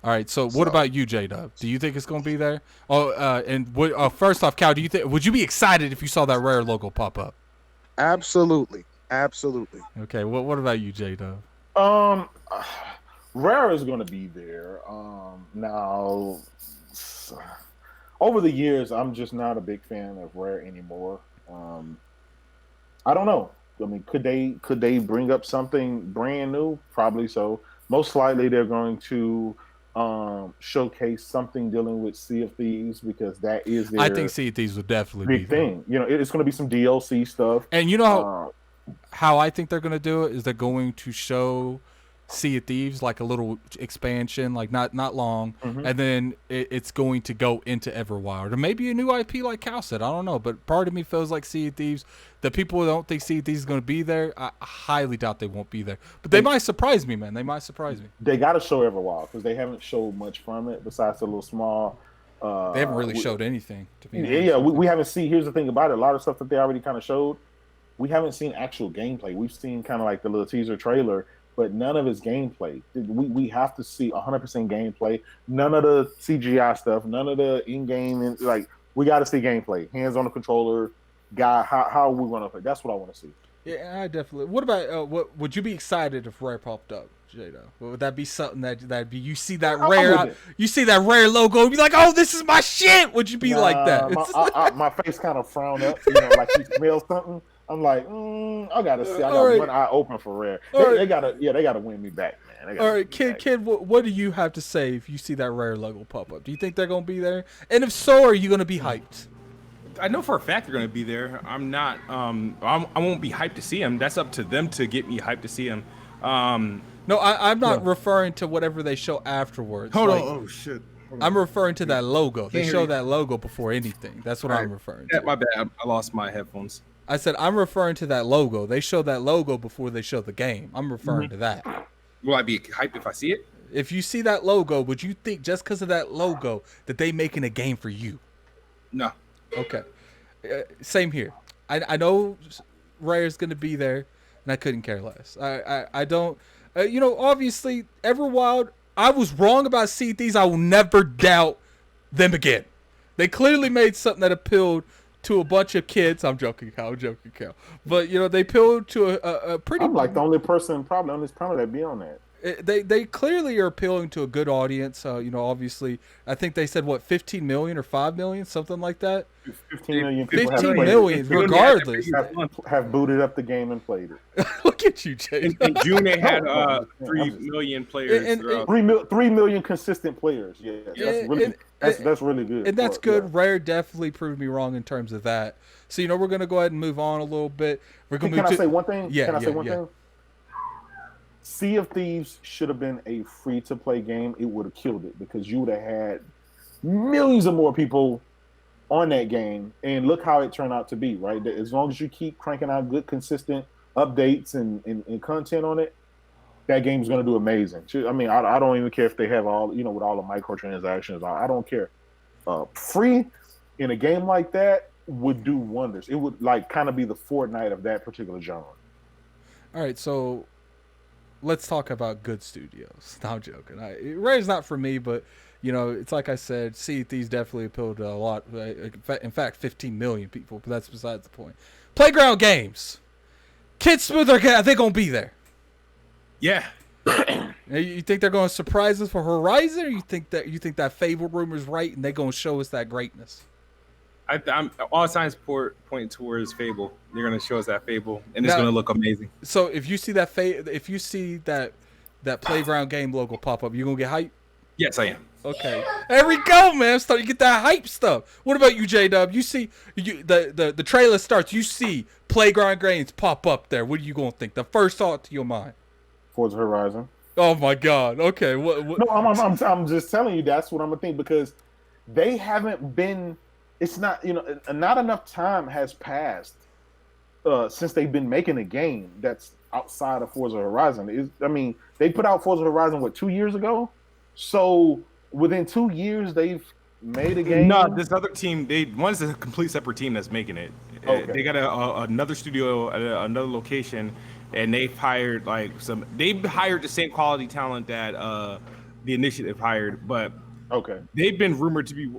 All right. So what So about you, Jaydub? Do you think it's gonna be there? Oh, and first off, Cal, do you think would you be excited if you saw that Rare logo pop up? absolutely, absolutely. Okay. What about you, Jaydub? Um, Rare is going to be there. Now, over the years, I'm just not a big fan of Rare anymore. I don't know. I mean, could they bring up something brand new? Probably so. Most likely, they're going to showcase something dealing with Sea of Thieves because that is I their think Sea of Thieves would definitely be big there. thing. You know, it's going to be some DLC stuff. And you know Uh, how I think they're gonna do it is they're going to show Sea of Thieves like a little expansion, like not long, mhm. and then it's going to go into Everwild or maybe a new IP like Cal said. I don't know, but part of me feels like Sea of Thieves. The people who don't think Sea of Thieves is going to be there, I highly doubt they won't be there. But they might surprise me, man. They might surprise me. They got to show Everwild because they haven't showed much from it besides a little small. They haven't really showed anything. To be Yeah, we haven't seen. Here's the thing about it: a lot of stuff that they already kind of showed, we haven't seen actual gameplay. We've seen kind of like the little teaser trailer, but none of it's gameplay. We have to see 100% gameplay. None of the CGI stuff. None of the in-game and like we got to see gameplay. Hands on the controller, guy. How are we going to play? That's what I want to see. Yeah, I definitely. What about what? Would you be excited if Rare popped up, Jado? Would that be something that'd be? You see that Rare, you see that Rare logo, and be like, "Oh, this is my shit." Would you be like that? My face kind of frown up, like you smell something. I'm like, I gotta see. I got one eye open for Rare. They gotta win me back, man. All right, kid, what do you have to say if you see that Rare logo pop up? Do you think they're gonna be there? And if so, are you gonna be hyped? I know for a fact they're going to be there. I'm not. I won't be hyped to see them. That's up to them to get me hyped to see them. No, I'm not referring to whatever they show afterwards. Hold on. Oh shit. I'm referring to that logo. They show that logo before anything. That's what I'm referring to. My bad. I lost my headphones. I said I'm referring to that logo. They show that logo before they show the game. I'm referring to that. Will I be hyped if I see it? If you see that logo, would you think just because of that logo that they making a game for you? No. Okay. Same here. I know Rare's going to be there, and I couldn't care less. I don't... obviously, Everwild, I was wrong about Sea Thieves. I will never doubt them again. They clearly made something that appealed to a bunch of kids. I'm joking, Cal. But, they appealed to a pretty... I'm like the only person probably on this panel that be on that. They clearly are appealing to a good audience. Obviously, I think they said, 15 million or 5 million, something like that? 15 million people 15 million, regardless. Have booted up the game and played it. Look at you, Jay. In June, they had 3 million players. 3 million consistent players. Yeah, that's really good. And that's good. Yeah. Rare definitely proved me wrong in terms of that. So, we're going to go ahead and move on a little bit. We're going Can I say one thing? Yeah, Can I say one thing? Sea of Thieves should have been a free-to-play game. It would have killed it because you would have had millions of more people on that game. And look how it turned out to be, right? As long as you keep cranking out good, consistent updates and content on it, that game's going to do amazing. I mean, I don't even care if they have all, with all the microtransactions. I don't care. Free in a game like that would do wonders. It would kind of be the Fortnite of that particular genre. All right, so let's talk about good studios. No, I'm joking. Rare's not for me, but it's like I said, Sea of Thieves definitely appealed to a lot. In fact, 15 million people, but that's besides the point. Playground Games, Kidsmoove, are they gonna be there? Yeah. You think they're gonna surprise us for Horizon, or you think that Fable rumor's right and they're gonna show us that greatness? I'm all signs point towards Fable. They're gonna show us that Fable, and it's gonna look amazing. So if you see that Playground Game logo pop up, you gonna get hype? Yes, I am. Okay, there we go, man. I'm starting to get that hype stuff. What about you, Jaydub? You see the trailer starts. You see Playground Games pop up there. What are you gonna think? The first thought to your mind? Forza Horizon. Oh my God. Okay. What? No, I'm just telling you that's what I'm gonna think because they haven't been. It's not not enough time has passed since they've been making a game that's outside of Forza Horizon. They put out Forza Horizon 2 years ago, so within 2 years they've made a game. No, this other team, one's a complete separate team that's making it. Okay. They got another studio at another location, and they've hired they've hired the same quality talent that the initiative hired, but Okay. they've been rumored to be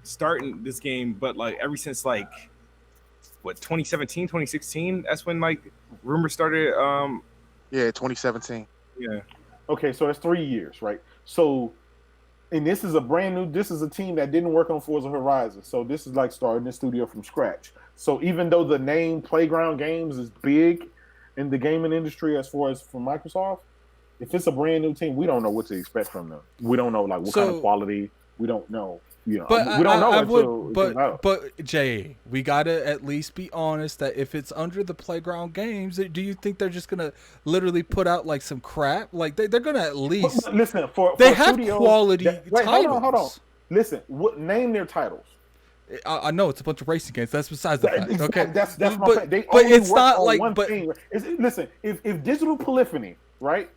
starting this game, but ever since 2017, 2016, that's when rumors started. Yeah, 2017. Yeah. Okay, so that's 3 years, right? So, and this is a team that didn't work on Forza Horizon. So this is like starting the studio from scratch. So even though the name Playground Games is big in the gaming industry as far as from Microsoft, if it's a brand new team, we don't know what to expect from them. We don't know what kind of quality. We don't know. But we don't know but Jay, we gotta at least be honest that if it's under the Playground Games, do you think they're just gonna literally put out some crap? They're gonna at least listen they for have studios, quality titles. Hold on. Listen, name their titles. I know it's a bunch of racing games. That's besides the fact. Exactly. Okay, that's my point. They but only it's work not on like. one But thing. Listen, if Digital Polyphony, right?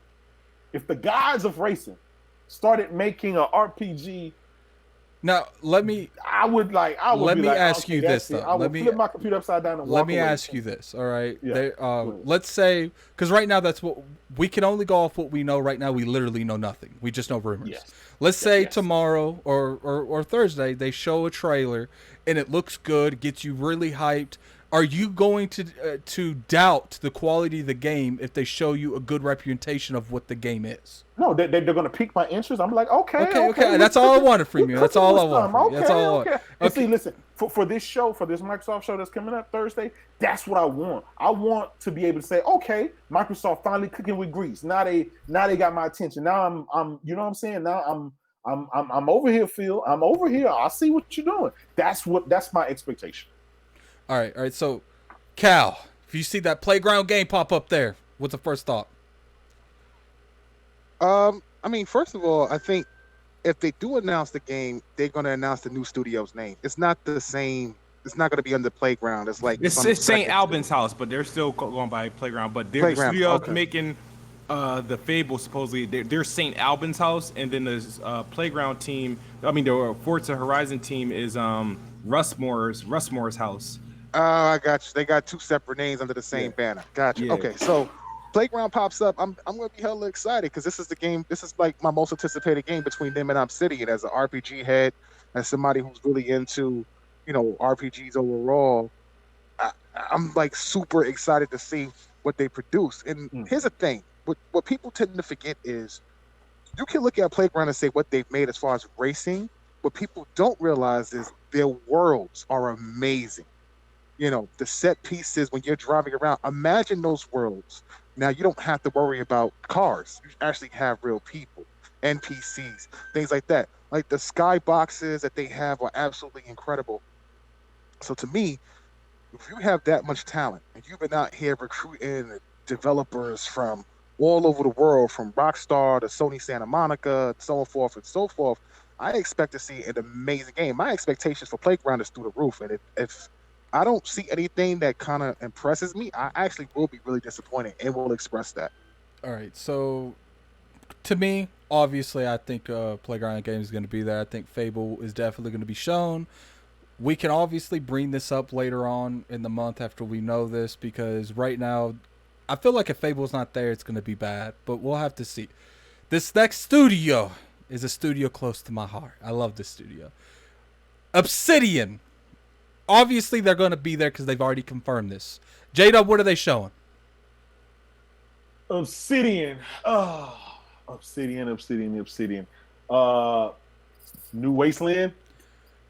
If the gods of racing started making an RPG. Now let me ask you this though. I would flip my computer upside down and walk let me away. ask you this. All right. Yeah. Let's say because right now that's what we can only go off what we know right now. We literally know nothing. We just know rumors. Yes. Let's say tomorrow or Thursday they show a trailer and it looks good, gets you really hyped. Are you going to doubt the quality of the game if they show you a good representation of what the game is? No, they're going to pique my interest. I'm like, okay. That's all I wanted from you. That's all I want. Okay, That's all I want. And see, listen, for this show, for this Microsoft show that's coming up Thursday, that's what I want. I want to be able to say, okay, Microsoft finally cooking with grease. Now they got my attention. Now I'm you know what I'm saying? Now I'm over here, Phil. I'm over here. I see what you're doing. That's my expectation. All right. So, Cal, if you see that Playground game pop up there, what's the first thought? First of all, I think if they do announce the game, they're going to announce the new studio's name. It's not the same. It's not going to be under Playground. It's it's St. Albans House, but they're still going by Playground. But the studio making the Fable supposedly they're St. Albans House, and then the Playground team. The Forza Horizon team is Rushmore's house. I got you. They got two separate names under the same banner. Gotcha. Yeah. Okay, so Playground pops up. I'm gonna be hella excited because this is the game. This is my most anticipated game between them and Obsidian. As an RPG head, as somebody who's really into, RPGs overall, I'm super excited to see what they produce. And here's the thing: what people tend to forget is you can look at Playground and say what they've made as far as racing. What people don't realize is their worlds are amazing. The set pieces when you're driving around, imagine those worlds. Now you don't have to worry about cars. You actually have real people, NPCs, things like that. Like the skyboxes that they have are absolutely incredible. So to me, if you have that much talent and you've been out here recruiting developers from all over the world, from Rockstar to Sony Santa Monica, so forth and so forth, I expect to see an amazing game. My expectations for Playground is through the roof, and if I don't see anything that kind of impresses me, I actually will be really disappointed and will express that. All right. So, to me, obviously, I think Playground Games is going to be there. I think Fable is definitely going to be shown. We can obviously bring this up later on in the month after we know this because right now, I feel like if Fable's not there, it's going to be bad. But we'll have to see. This next studio is a studio close to my heart. I love this studio. Obsidian. Obviously, they're going to be there because they've already confirmed this. Jaydub, what are they showing? Obsidian. Oh, Obsidian. New Wasteland.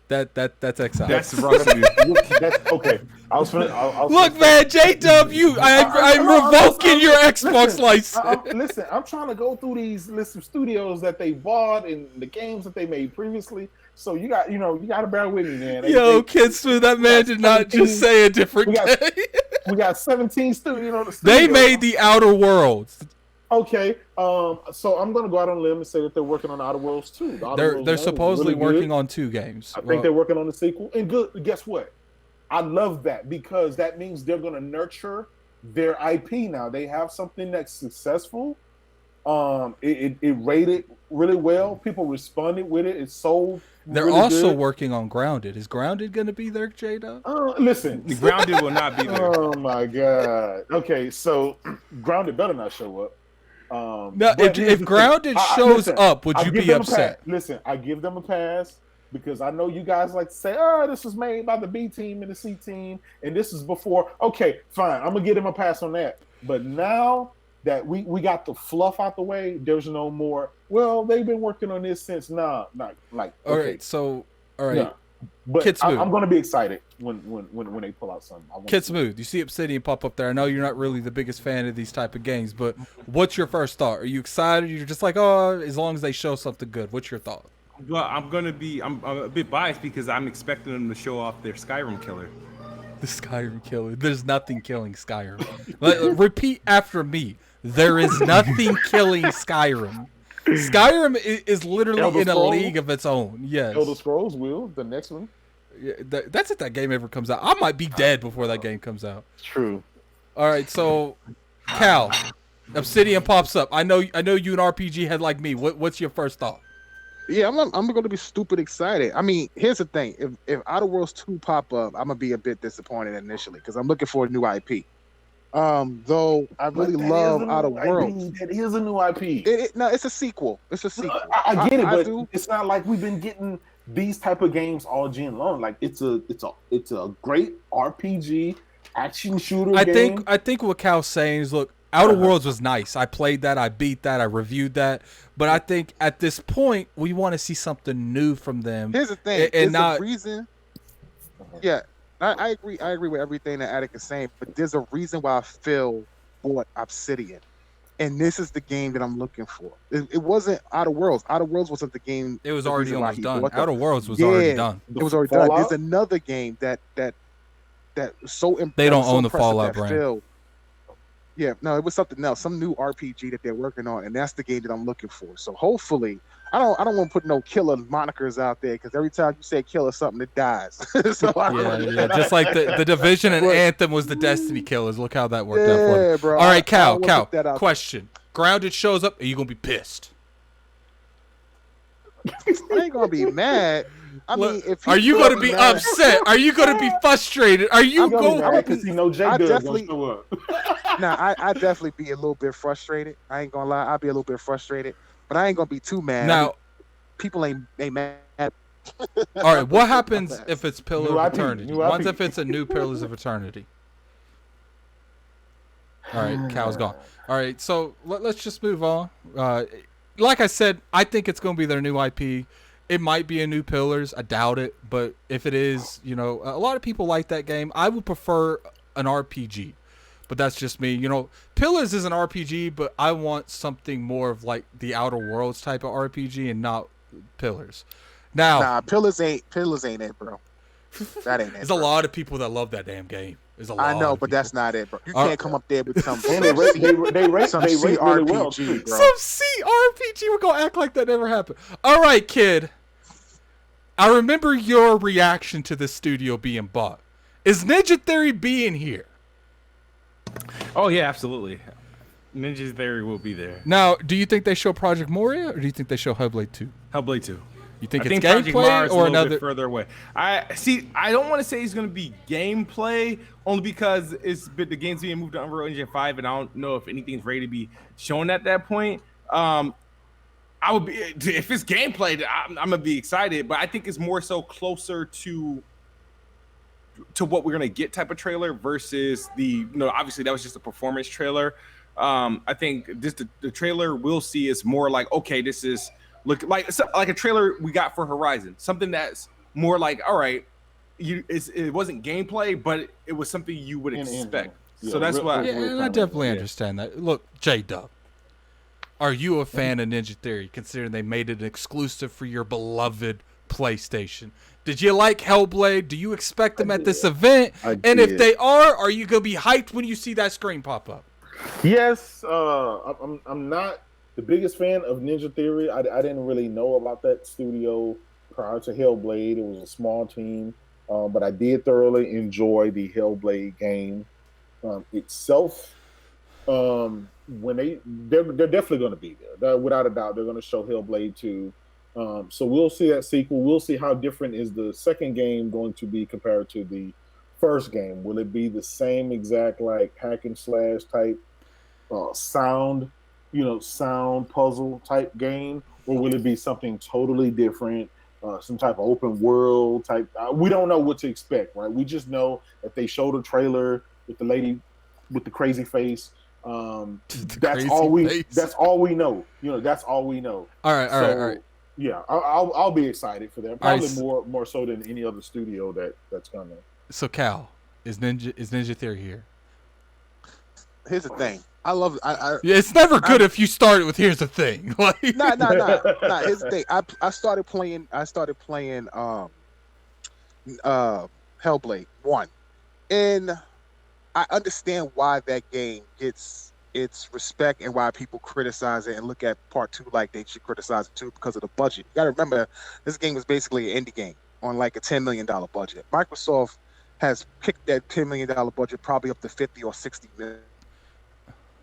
That's exciting. That's rough. That's okay. Look, man, Jaydub, I'm revoking your Xbox license. Listen, I'm trying to go through these list of studios that they bought and the games that they made previously. So you got to bear with me, man. Kidsmoove, that man did not just say a different game. We got 17 studios. They made the Outer Worlds. Okay, so I'm gonna go out on a limb and say that they're working on Outer Worlds 2. The Outer They're Worlds they're 1 was supposedly really working good. on 2 games. I think they're working on the sequel. And good, guess what? I love that because that means they're gonna nurture their IP now. They have something that's successful. It rated really well. People responded with it. It sold. They're really also good. working on Grounded. Is Grounded going to be there, Jaydub? Listen. The Grounded will not be there. Oh my god. Okay, so Grounded better not show up. No, but here's if the Grounded thing. shows Listen, up, would I you give be them a upset? pass. Listen, I give them a pass because I know you guys like to say, "Oh, this was made by the B team and the C team, and this is before." Okay, fine. I'm gonna give them a pass on that. But now that we got the fluff out the way, there's no more. Well, they've been working on this since. Nah, not like. All okay, right, so all right, nah. But Kidsmoove. I'm gonna be excited when they pull out something. Kidsmoove. You see Obsidian pop up there. I know you're not really the biggest fan of these type of games, but what's your first thought? Are you excited? You're just like, oh, as long as they show something good. What's your thought? Well, I'm a bit biased because I'm expecting them to show off their Skyrim killer. The Skyrim killer. There's nothing killing Skyrim. Repeat after me. There is nothing killing Skyrim. Skyrim is literally Elder in a Scrolls? league of its own. Yes. Elder Scrolls will the next one. Yeah, that's if that game ever comes out. I might be dead before that game comes out. True. All right, so Cal, Obsidian pops up. I know you an RPG head like me. What's your first thought? Yeah, I'm going to be stupid excited. I mean, here's the thing: if Outer Worlds 2 pop up, I'm gonna be a bit disappointed initially because I'm looking for a new IP. Though I really love Outer Worlds. That is a new IP. No, it's a sequel. It's a sequel. I get it, but do. it's not like we've been getting these type of games all gen long. Like it's a great RPG action shooter game. I think what Cal's saying is, look, Outer Worlds was nice. I played that. I beat that. I reviewed that. But I think at this point we want to see something new from them. Here's the thing. And not the reason. Yeah. I agree. I agree with everything that Attic is saying, but there's a reason why Phil bought Obsidian, and this is the game that I'm looking for. It wasn't Outer Worlds. Outer Worlds wasn't the game. it was the already reason why almost he done. bought them. Outer Worlds was Yeah. already done. It was already Fallout? done. There's another game that so They don't own the impressive Fallout that brand. Phil, yeah, no, it was something else, some new RPG that they're working on, and that's the game that I'm looking for. So hopefully, I don't want to put no killer monikers out there because every time you say killer, something that dies. So Yeah. Just like the Division and Anthem was the Destiny killers. Look how that worked out for them. Yeah, bro. All right, I Cal. wanna put that out Question: Grounded shows up. Are you gonna be pissed? I ain't gonna be mad. I mean, if Are you gonna be upset? Are you gonna be frustrated? Are you I'm gonna be going? mad because you know Jaydub gonna definitely- show up. Nah, I definitely be a little bit frustrated. I ain't gonna lie, I'll be a little bit frustrated, but I ain't gonna be too mad. I Now, mean, people ain't mad. all right. What happens if it's Pillar New of IP, Eternity? new What IP. if it's a new Pillars of Eternity? All right, Cal's gone. All right, so let's just move on. Like I said, I think it's going to be their new IP. It might be a new Pillars. I doubt it, but if it is, a lot of people like that game. I would prefer an RPG, but that's just me. Pillars is an RPG, but I want something more of like the Outer Worlds type of RPG and not Pillars. Now, Nah, pillars ain't it, bro. That ain't it. there's bro. a lot of people that love that damn game. There's a lot. I know, of but people. that's not it, bro. You All can't come up there with some And they rate some really well. CRPG, Too. bro. Some CRPG. We're gonna act like that never happened. All right, kid. I remember your reaction to this studio being bought. Is Ninja Theory being here? Oh yeah, absolutely. Ninja Theory will be there. Now, do you think they show Project Moria, or do you think they show Hellblade 2? Hellblade 2. You think I it's think Project gameplay Mars is a or little another? bit further away. I don't want to say it's going to be gameplay only because the game's being moved to Unreal Engine 5, and I don't know if anything's ready to be shown at that point. I would be if it's gameplay. I'm gonna be excited, but I think it's more so closer to what we're gonna get type of trailer versus obviously that was just a performance trailer. I think the trailer we'll see is more like, okay, this is look like a trailer we got for Horizon, something that's more like, all right, it wasn't gameplay, but it was something you would expect. Yeah, So that's why. Yeah, and I definitely understand that. Look, Jaydub, are you a fan of Ninja Theory, considering they made it exclusive for your beloved PlayStation? Did you like Hellblade? Do you expect them at this event? I And if did. they are you gonna be hyped when you see that screen pop up? Yes, I'm not the biggest fan of Ninja Theory. I didn't really know about that studio prior to Hellblade. It was a small team, but I did thoroughly enjoy the Hellblade game itself. When they're definitely going to be there. Without a doubt, they're going to show Hellblade 2. So we'll see that sequel. We'll see how different is the second game going to be compared to the first game. Will it be the same exact like hack and slash type sound, sound puzzle type game, or will it be something totally different? Some type of open world type. We don't know what to expect, right? We just know that they showed a trailer with the lady with the crazy face. That's all we. Face. That's all we know. That's all we know. All right. Yeah, I'll be excited for that. Probably more so than any other studio that's coming. So Cal, is Ninja Theory here? Here's the thing. I love. Yeah, it's never good if you start with "here's the thing." Nah. Here's the thing. I started playing. Hellblade 1, and I understand why that game gets its respect and why people criticize it and look at part 2 like they should criticize it too because of the budget. You got to remember, this game was basically an indie game on like a $10 million budget. Microsoft has kicked that $10 million budget probably up to 50 or 60 million.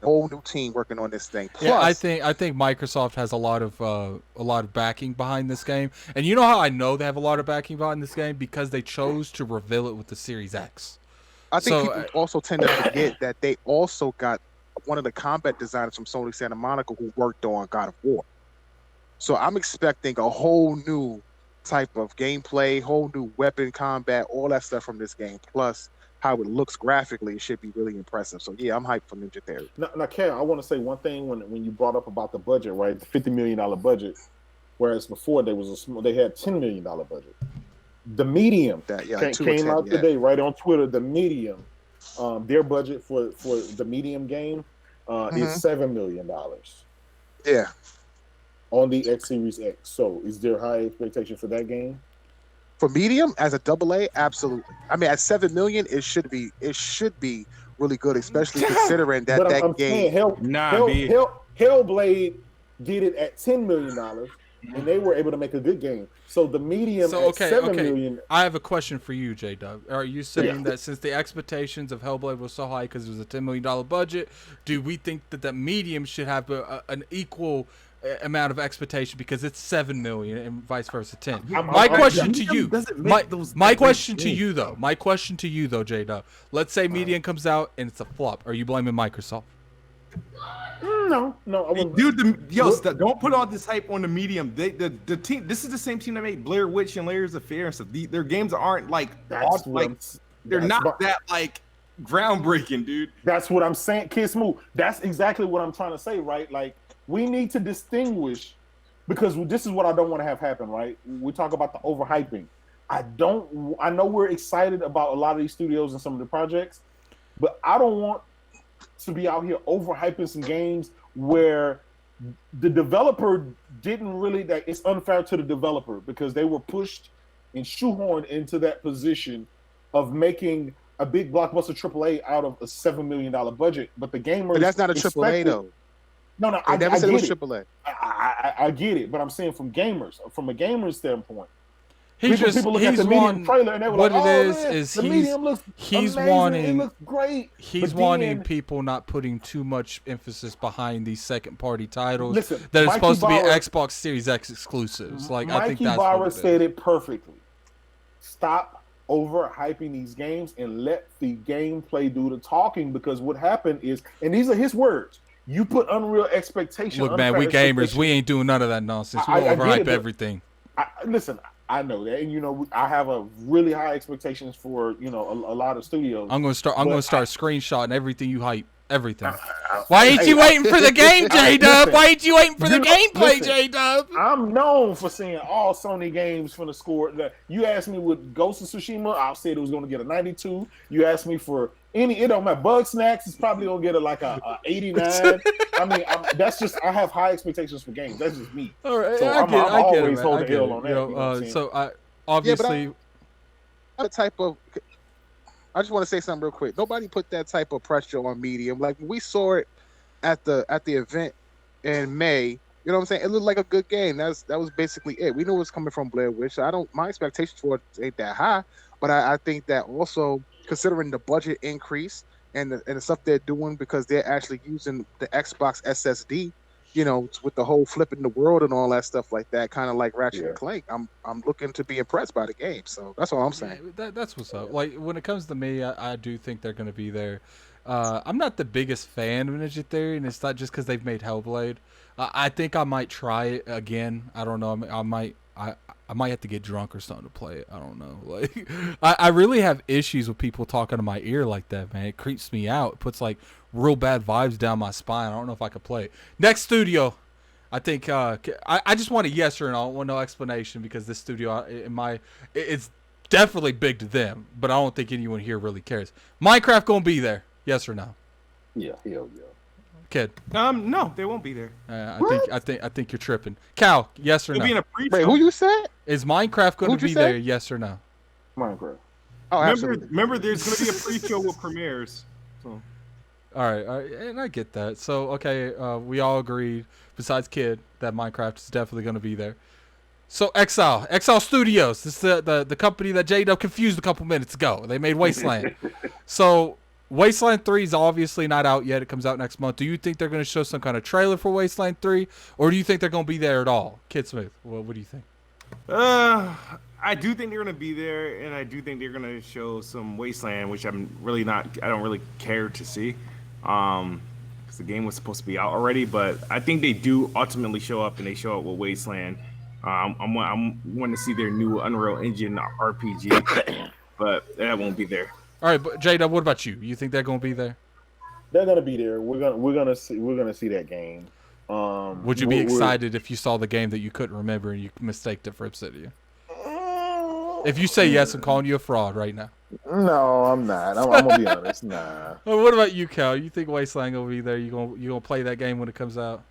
A whole new team working on this thing. Plus, yeah, I think Microsoft has a lot of backing behind this game, and you know how I know they have a lot of backing behind this game because they chose to reveal it with the Series X. I think people also tend to forget that they also got one of the combat designers from Sony Santa Monica who worked on God of War. So I'm expecting a whole new type of gameplay, whole new weapon combat, all that stuff from this game, plus how it looks graphically. It should be really impressive. So yeah, I'm hyped for Ninja Theory. Now Ken, I want to say one thing when you brought up about the budget, right? The $50 million budget, whereas before they had $10 million budget. The Medium came out today, right on Twitter. The Medium, their budget for the Medium game is $7 million. Yeah, on the X Series X. So, is there high expectation for that game? For Medium as a AA, absolutely. I mean, at $7 million, it should be really good, especially considering that I'm game. Hellblade did it at $10 million. And they were able to make a good game. So the Medium at $7 million. I have a question for you, Jaydub. Are you saying that since the expectations of Hellblade was so high because it was a $10 million budget, do we think that the Medium should have an equal amount of expectation because it's $7 million and vice versa 10? My question to you, Jaydub. Let's say Medium comes out and it's a flop. Are you blaming Microsoft? No, I wouldn't. Dude, don't put all this hype on the Medium. The team. This is the same team that made Blair Witch and Layers of Fear and stuff. Their games aren't like they're not that like groundbreaking, dude. That's what I'm saying. Kidsmoove. That's exactly what I'm trying to say, right? Like we need to distinguish because this is what I don't want to have happen, right? We talk about the overhyping. I know we're excited about a lot of these studios and some of the projects, but I don't want to be out here overhyping some games where the developer didn't really, that it's unfair to the developer because they were pushed and shoehorned into that position of making a big blockbuster AAA out of a $7 million budget. But the gamers, but that's not a AAA though. No, I never said it was AAA. I get it, but I'm saying from a gamer's standpoint. People look at the Medium trailer and they were like, the Medium looks amazing. It looks great. He's wanting people not putting too much emphasis behind these second-party titles that are supposed to be Xbox Series X exclusives. Like I think that's what it is. said it perfectly. Stop overhyping these games and let the gameplay do the talking, because what happened is, and these are his words, you put unreal expectations. Look, man, we gamers, we ain't doing none of that nonsense. We overhype everything. Listen, I know that, and I have a really high expectations for a lot of studios. I'm gonna start screenshotting everything you hype, everything. Why ain't you waiting for the game, Jaydub? Why ain't you waiting for the gameplay, Jaydub? I'm known for seeing all Sony games from the score. You asked me with Ghost of Tsushima, I said it was going to get a 92. You asked me for it don't matter. Bug Snacks is probably going to get a 89. I mean, I have high expectations for games. That's just me. All right, so I'm always holding the L on that. So I obviously the type of. I just want to say something real quick. Nobody put that type of pressure on Medium. Like when we saw it at the event in May, you know what I'm saying? It looked like a good game. That was basically it. We knew it was coming from Blair Witch. So my expectations for it ain't that high, but I think that also considering the budget increase and the stuff they're doing because they're actually using the Xbox SSD, with the whole flipping the world and all that stuff like that, kind of like Ratchet Yeah. and Clank. I'm looking to be impressed by the game. So that's all I'm saying. That's what's up. Like when it comes to me, I do think they're going to be there. I'm not the biggest fan of Ninja Theory, and it's not just because they've made Hellblade. I think I might try it again. I don't know. I might have to get drunk or something to play it. I don't know. Like I really have issues with people talking to my ear like that, man. It creeps me out. It puts like real bad vibes down my spine. I don't know if I could play it. Next studio. I think I just want a yes or no. I want no explanation because this studio it's definitely big to them, but I don't think anyone here really cares. Minecraft gonna be there, yes or no? Yeah, hell yeah. Kid, No, they won't be there. I think you're tripping. Cal, yes or It'll no? be in a Wait, pre-show. who you said? Is Minecraft gonna Who'd you be say? there, yes or no? Minecraft. Oh, Remember, absolutely. remember, there's going to be a pre-show with premieres. So. All right, and I get that. So okay, we all agreed, besides Kid, that Minecraft is definitely gonna be there. So Exile Studios. This is the company that Jaydub confused a couple minutes ago. They made Wasteland. So Wasteland 3 is obviously not out yet. It comes out next month. Do you think they're going to show some kind of trailer for Wasteland 3, or do you think they're going to be there at all? Kidsmoove, what do you think? I do think they're going to be there, and I do think they're going to show some Wasteland, which I'm really not. I don't really care to see, because the game was supposed to be out already. But I think they do ultimately show up, and they show up with Wasteland. I'm wanting to see their new Unreal Engine RPG, but that won't be there. All right, but J-Dub, what about you? You think they're going to be there? They're gonna be there. We're gonna see that game. Would you be excited if you saw the game that you couldn't remember and you mistaked it for Obsidian? If you say yes, I'm calling you a fraud right now. No, I'm not. I'm gonna be honest. Nah. Well, what about you, Cal? You think Wasteland gonna be there? You gonna play that game when it comes out?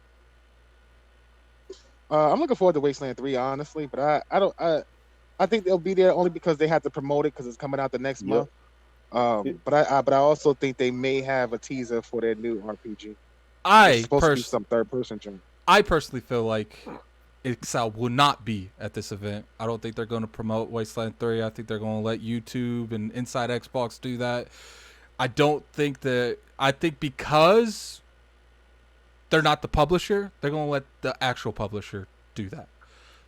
I'm looking forward to Wasteland 3, honestly, but I think they'll be there only because they have to promote it because it's coming out the next month. But I also think they may have a teaser for their new RPG. It's supposed to be some third-person joint. I personally feel like Exile will not be at this event. I don't think they're going to promote Wasteland 3. I think they're going to let YouTube and Inside Xbox do that. I think because they're not the publisher, they're going to let the actual publisher do that.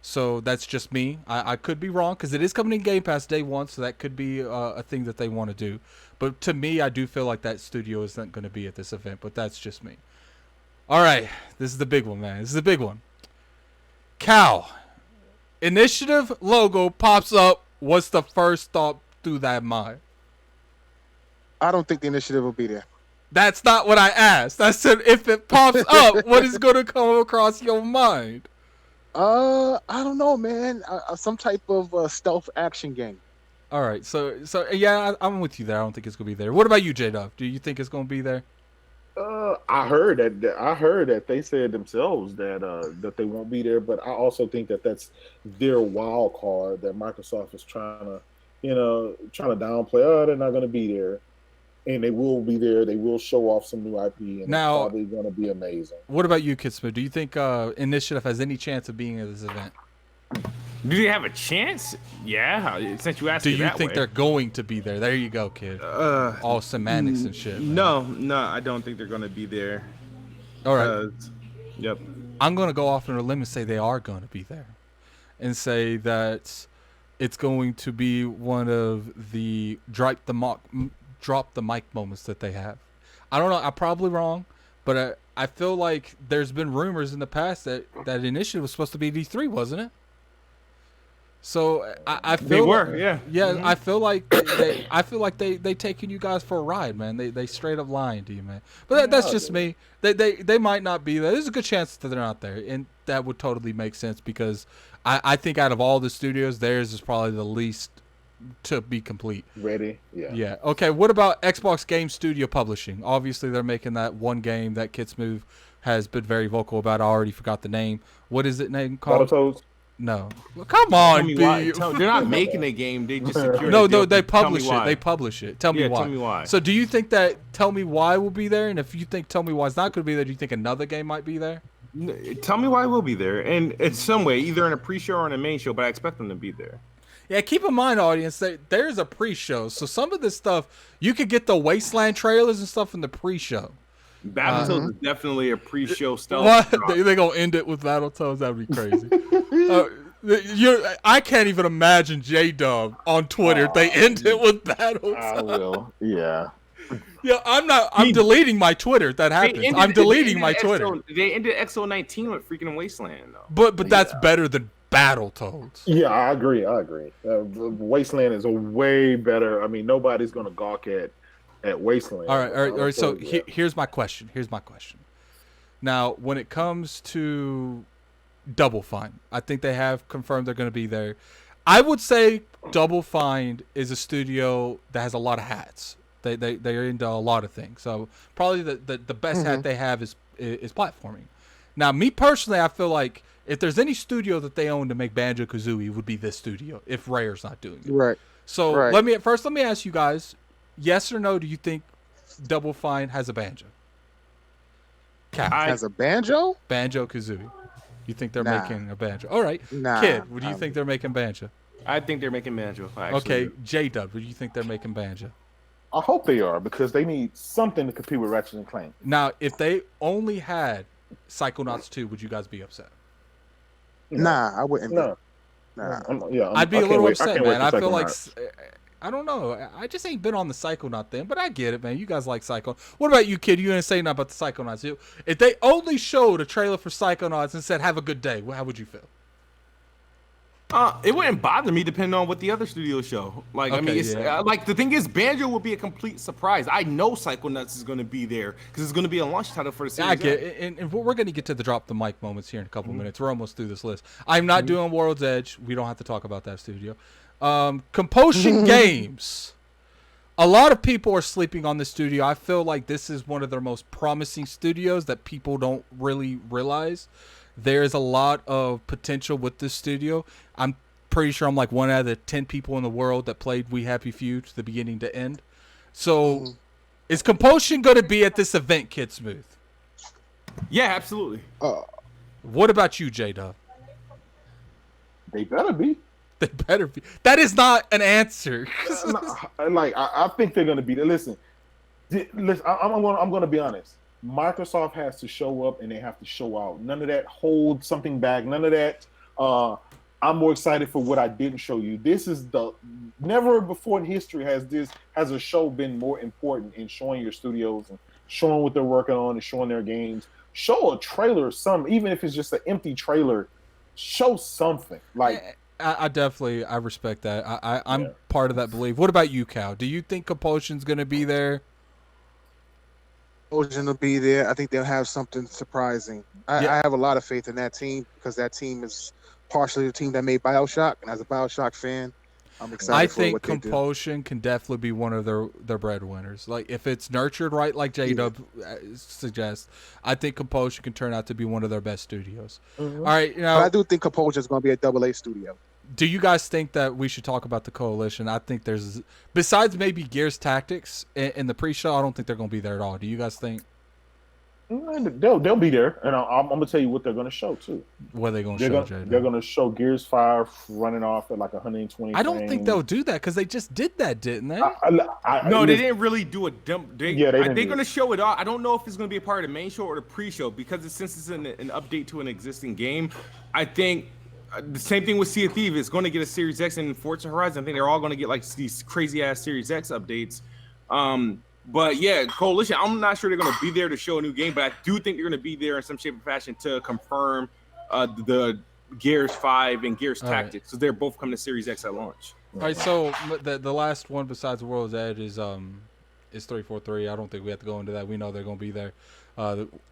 So that's just me. I could be wrong because it is coming in Game Pass day one, so that could be a thing that they want to do. But to me, I do feel like that studio isn't going to be at this event, but that's just me. All right, this is the big one, man. This is the big one. Cal, Initiative logo pops up. What's the first thought through that mind? I don't think the initiative will be there. That's not what I asked. I said if it pops up, what is going to come across your mind? I don't know, man. Some type of stealth action game. All right, so yeah, I'm with you there. I don't think it's gonna be there. What about you, J-Dub? Do you think it's gonna be there? I heard that they said themselves that they won't be there, but I also think that that's their wild card that Microsoft is trying to downplay. Oh, they're not going to be there, and they will be there. They will show off some new IP, and Now, it's probably going to be amazing. What about you, Kidsmoove? Do you think Initiative has any chance of being at this event? Do they have a chance? Yeah, since you asked Do me you that think way. they're going to be there? There you go, kid. All semantics and shit. Man. No, I don't think they're gonna be there. All right. Yep. I'm gonna go off on a limb and say they are gonna be there, and say that it's going to be one of the drop the mic moments that they have. I don't know. I'm probably wrong, but I feel like there's been rumors in the past that Initiative was supposed to be at E3, wasn't it? So I feel They were, yeah. Mm-hmm. I feel like they taking you guys for a ride, man. They straight up lying to you, man. But that's just me. They might not be there. There's a good chance that they're not there, and that would totally make sense because I think out of all the studios, theirs is probably the least to be complete. Ready? Yeah. Yeah. Okay. What about Xbox Game Studio Publishing? Obviously, they're making that one game that Kidsmoove has been very vocal about. I already forgot the name. What is it name called? Battletoads? No. Well, come Tell on, me B. why. They're not making a game. They just secured No, a deal. they Tell me publish it. why. They publish it. Tell me Yeah, why. tell me why. So, do you think that Tell Me Why will be there? And if you think Tell Me Why is not going to be there, do you think another game might be there? Tell me why it will be there, and in some way, either in a pre-show or in a main show. But I expect them to be there. Yeah, keep in mind, audience, that there's a pre-show. So some of this stuff, you could get the Wasteland trailers and stuff in the pre-show. Battletoads is definitely a pre-show stealth. What? drop. They going to end it with Battletoads? That would be crazy. I can't even imagine Jaydub on Twitter if they end it with Battletoads. I will. Yeah. Yeah, I'm deleting my Twitter if that happens. I'm deleting my Twitter. They ended XO19 with freaking Wasteland, though. But that's better than Battletoads. Yeah, I agree. Wasteland is a way better. I mean, nobody's gonna gawk at Wasteland. All right. So yeah. here's my question. Now, when it comes to Double Fine, I think they have confirmed they're going to be there. I would say Double Fine is a studio that has a lot of hats. They're into a lot of things. So probably the best hat they have is platforming. Now, me personally, I feel like if there's any studio that they own to make Banjo-Kazooie, it would be this studio if Rare's not doing it. Right. So Right. let me ask you guys, yes or no, do you think Double Fine has a banjo? Cap. As a banjo? Banjo-Kazooie. You think they're Nah. making a banjo? All right. Nah. Kid, what do you think they're making banjo? I think they're making Banjo. Okay, J-Dub, what do you think they're making banjo? I hope they are because they need something to compete with Ratchet and Clank. Now, if they only had Psychonauts 2, would you guys be upset? Nah, I wouldn't. No. Nah. I'd be a little upset, man. I feel like Psychonauts. I don't know. I just ain't been on the Psychonaut thing, but I get it, man. You guys like Psycho. What about you, Kid? You didn't say nothing about the Psychonauts. If they only showed a trailer for Psychonauts and said, "Have a good day," how would you feel? It wouldn't bother me depending on what the other studios show. Like, I mean, it's, like the thing is, Banjo will be a complete surprise. I know Psychonauts is going to be there because it's going to be a launch title for the series. I get it. And we're going to get to the drop the mic moments here in a couple minutes. We're almost through this list. I'm not doing World's Edge. We don't have to talk about that studio. Compulsion Games. A lot of people are sleeping on this studio. I feel like this is one of their most promising studios that people don't really realize. There's a lot of potential with this studio. I'm pretty sure I'm like 1 out of the 10 people in the world that played We Happy Few to the beginning to end. So, is Compulsion going to be at this event, Kidsmoove? Yeah, absolutely. What about you, J-Dub? They better be. They better be. That is not an answer. I think they're going to be there. Listen, I'm going to be honest. Microsoft has to show up and they have to show out. None of that hold something back. None of that. I'm more excited for what I didn't show you. This is never before in history has a show been more important in showing your studios and showing what they're working on and showing their games. Show a trailer or something, even if it's just an empty trailer. Show something. Like I definitely respect that. I'm part of that belief. What about you, Cal? Do you think Compulsion's going to be there? Compulsion will be there. I think they'll have something surprising. I have a lot of faith in that team because that team is partially the team that made BioShock, and as a BioShock fan, I'm excited. I for think what Compulsion can definitely be one of their breadwinners. Like if it's nurtured right, like J-Dub suggests, I think Compulsion can turn out to be one of their best studios. All right, but I do think Compulsion is going to be a AA studio. Do you guys think that we should talk about the coalition? I think there's, besides maybe Gears Tactics in the pre-show, I don't think they're going to be there at all. Do you guys think? They'll be there, and I'm going to tell you what they're going to show too. What are they going to show, Jay? They're going to show Gears 5 running off at like 120. I don't think they'll do that because they just did that, didn't they? No, they didn't really do a dump. They're going to show it all. I don't know if it's going to be a part of the main show or the pre-show because since it's an update to an existing game, I think. The same thing with Sea of Thieves. It's going to get a Series X and Forza Horizon. I think they're all going to get like these crazy ass Series X updates. But yeah, Coalition. I'm not sure they're going to be there to show a new game, but I do think they're going to be there in some shape or fashion to confirm the Gears 5 and Gears Tactics. So they're both coming to Series X at launch. All right. So the last one besides World's Edge is 343. I don't think we have to go into that. We know they're going to be there.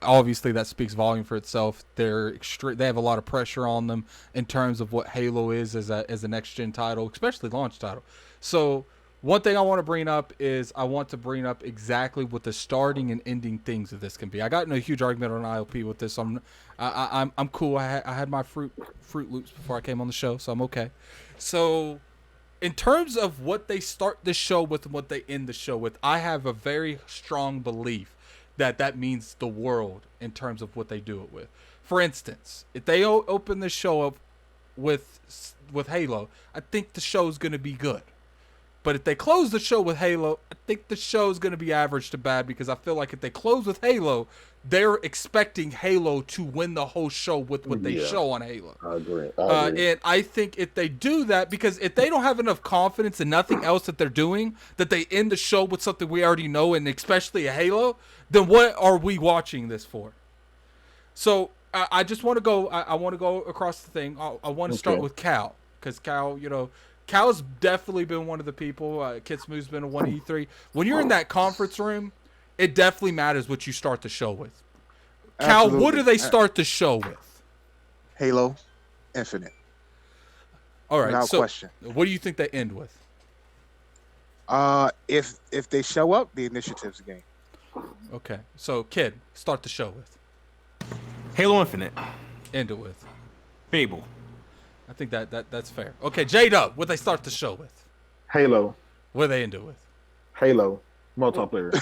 Obviously, that speaks volume for itself. They have a lot of pressure on them in terms of what Halo is as a next gen title, especially launch title. So, One thing I want to bring up is I want to bring up exactly what the starting and ending things of this can be. I got in a huge argument on ILP with this. I'm cool. I had my Fruit Loops before I came on the show, so I'm okay. So, in terms of what they start the show with and what they end the show with, I have a very strong belief that that means the world in terms of what they do it with. For instance, if they open the show up with Halo, I think the show's going to be good. But if they close the show with Halo, I think the show's going to be average to bad because I feel like if they close with Halo, they're expecting Halo to win the whole show with what they show on Halo. I agree. And I think if they do that, because if they don't have enough confidence in nothing else that they're doing, that they end the show with something we already know, and especially a Halo, then what are we watching this for? So I just want to go. I want to go across the thing. I want to start with Cal because Cal, Cal's definitely been one of the people. Kidsmoove's been a one E3. When you're in that conference room, it definitely matters what you start the show with. Cal, Absolutely. what do they start the show with? Halo Infinite. All right, Without question. What do you think they end with? If they show up, the initiative's game. Okay, so Kid, start the show with. Halo Infinite. End it with. Fable. I think that's fair. Okay, Jaydub, what they start the show with? Halo. What they end it with? Halo. Multiplayer.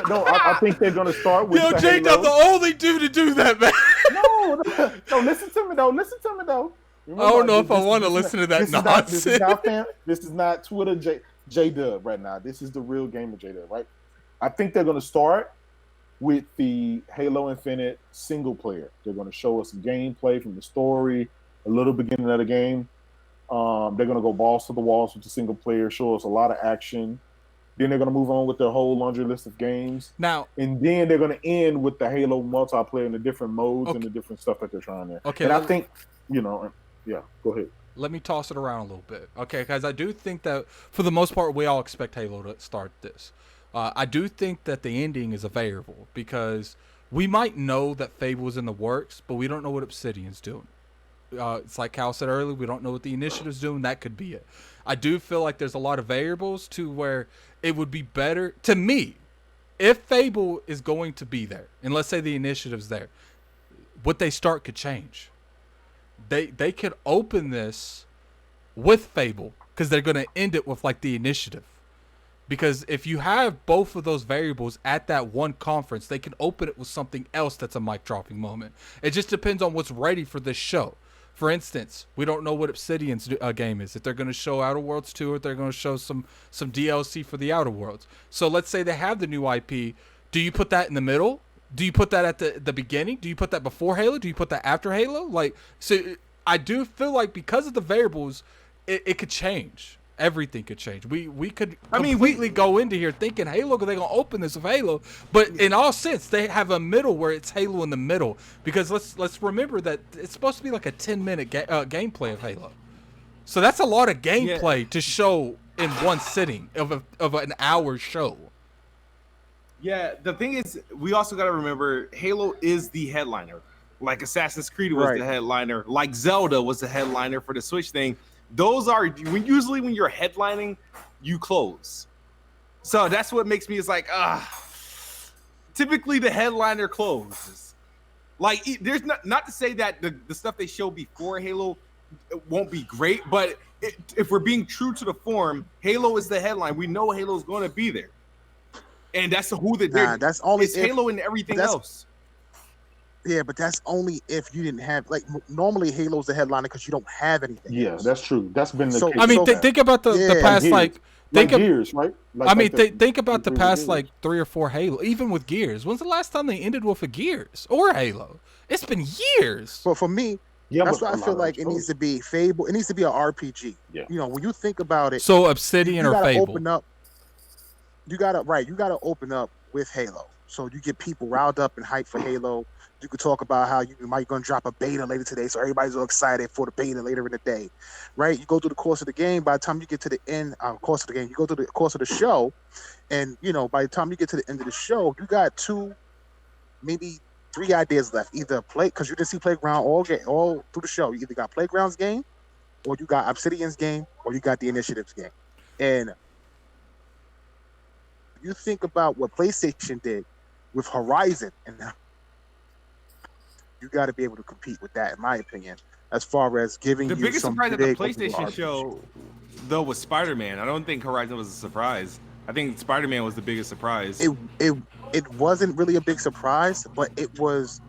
No. I think they're gonna start with the Jaydub, Halo. the only dude to do that, man. No, listen to me though. Remember, I don't know if I want to listen to that nonsense. This is not Twitter Jaydub right now. This is the real gamer Jaydub, right? I think they're gonna start with the Halo Infinite single player. They're gonna show us some gameplay from the story, a little beginning of the game. They're gonna go balls to the walls with the single player, show us a lot of action. Then they're gonna move on with their whole laundry list of games. Now, and then they're gonna end with the Halo multiplayer and the different modes and the different stuff that they're trying there. Okay, and I think, yeah, go ahead. Let me toss it around a little bit, okay? Because I do think that for the most part, we all expect Halo to start this. I do think that the ending is a variable because we might know that Fable's in the works, but we don't know what Obsidian's doing. It's like Cal said earlier, we don't know what the initiative's doing. That could be it. I do feel like there's a lot of variables to where it would be better, to me, if Fable is going to be there, and let's say the initiative's there, what they start could change. They could open this with Fable because they're going to end it with like the initiative. Because if you have both of those variables at that one conference, they can open it with something else that's a mic dropping moment. It just depends on what's ready for this show. For instance, we don't know what Obsidian's game is. If they're going to show Outer Worlds 2 or if they're going to show some DLC for the Outer Worlds. So let's say they have the new IP. Do you put that in the middle? Do you put that at the beginning? Do you put that before Halo? Do you put that after Halo? So I do feel like because of the variables, it could change. Everything could change. We could completely go into here thinking Halo, because they're going to open this with Halo. But in all sense, they have a middle where it's Halo in the middle. Because let's remember that it's supposed to be like a 10-minute gameplay of Halo. So that's a lot of gameplay to show in one sitting of an hour show. Yeah, the thing is, we also got to remember Halo is the headliner. Like Assassin's Creed was the headliner. Like Zelda was the headliner for the Switch thing. Those are usually when you're headlining, you close. So that's what makes me is like, typically the headliner closes. Like there's not to say that the stuff they show before Halo won't be great, but if we're being true to the form, Halo is the headline. We know Halo's going to be there, and that's who that's only it's Halo and everything else. Yeah, but that's only if you didn't have normally Halo's the headliner because you don't have anything. Yeah, else. That's true. That's been the case. I mean, think about the past Gears, right? Think about the past like 3 or 4 Halo. Even with Gears, when's the last time they ended with a Gears or Halo? It's been years. But for me, that's why I feel like it needs to be Fable. It needs to be an RPG. Yeah. When you think about it. So Obsidian or Fable. Open up. You gotta open up with Halo, so you get people riled up and hyped for Halo. You could talk about how you might going to drop a beta later today, so everybody's all excited for the beta later in the day, right? You go through the course of the game. By the time you get to the end, course of the game, you go through the course of the show, and by the time you get to the end of the show, you got 2, maybe 3 ideas left. Either play, because you didn't see Playground all through the show. You either got Playground's game, or you got Obsidian's game, or you got the Initiative's game. And you think about what PlayStation did with Horizon, and you got to be able to compete with that, in my opinion, as far as giving The you biggest some surprise at the big open PlayStation RPG. show, though, was Spider-Man. I don't think Horizon was a surprise. I think Spider-Man was the biggest surprise. It wasn't really a big surprise, but it was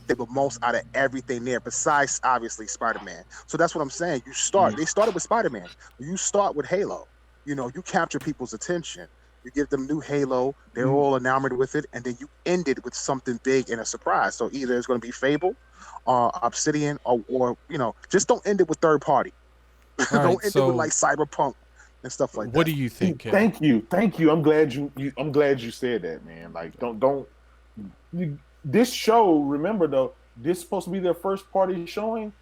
the most out of everything there, besides obviously Spider-Man. So that's what I'm saying. They started with Spider-Man. You start with Halo. You know, you capture people's attention. You give them new Halo. They're all enamored with it, and then you end it with something big and a surprise. So either it's going to be Fable, Obsidian, or you know, just don't end it with third party. All right, Don't end it with like Cyberpunk and stuff like that. What do you think, Ken? Thank you. I'm glad you said that, man. Like, don't. This show, remember though, this is supposed to be their first party showing.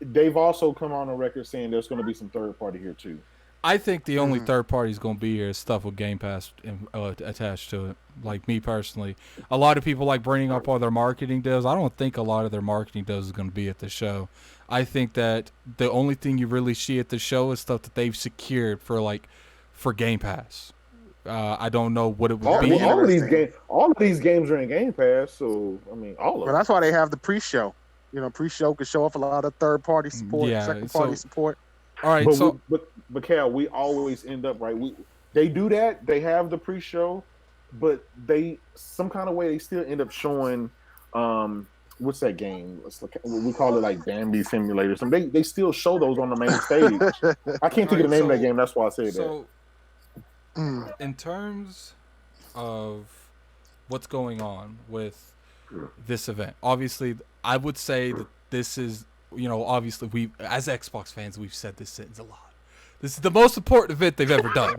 They've also come on the record saying there's going to be some third party here too. I think the only third party is going to be here is stuff with Game Pass attached to it. Like me personally, a lot of people like bringing up all their marketing deals. I don't think a lot of their marketing deals is going to be at the show. I think that the only thing you really see at the show is stuff that they've secured for Game Pass. I don't know what it would be. All of these games are in Game Pass, so I mean, all of them. Well, that's why they have the pre-show. You know, pre-show can show off a lot of third-party support, second-party support. All right, but Cal, we always end up right. They do that. They have the pre-show, but some kind of way they still end up showing. What's that game? We call it like Bambi Simulator. They still show those on the main stage. I can't think of the name of that game. That's why I said that. In terms of what's going on with this event, obviously, I would say that this is, obviously, we as Xbox fans, we've said this sentence a lot. This is the most important event they've ever done.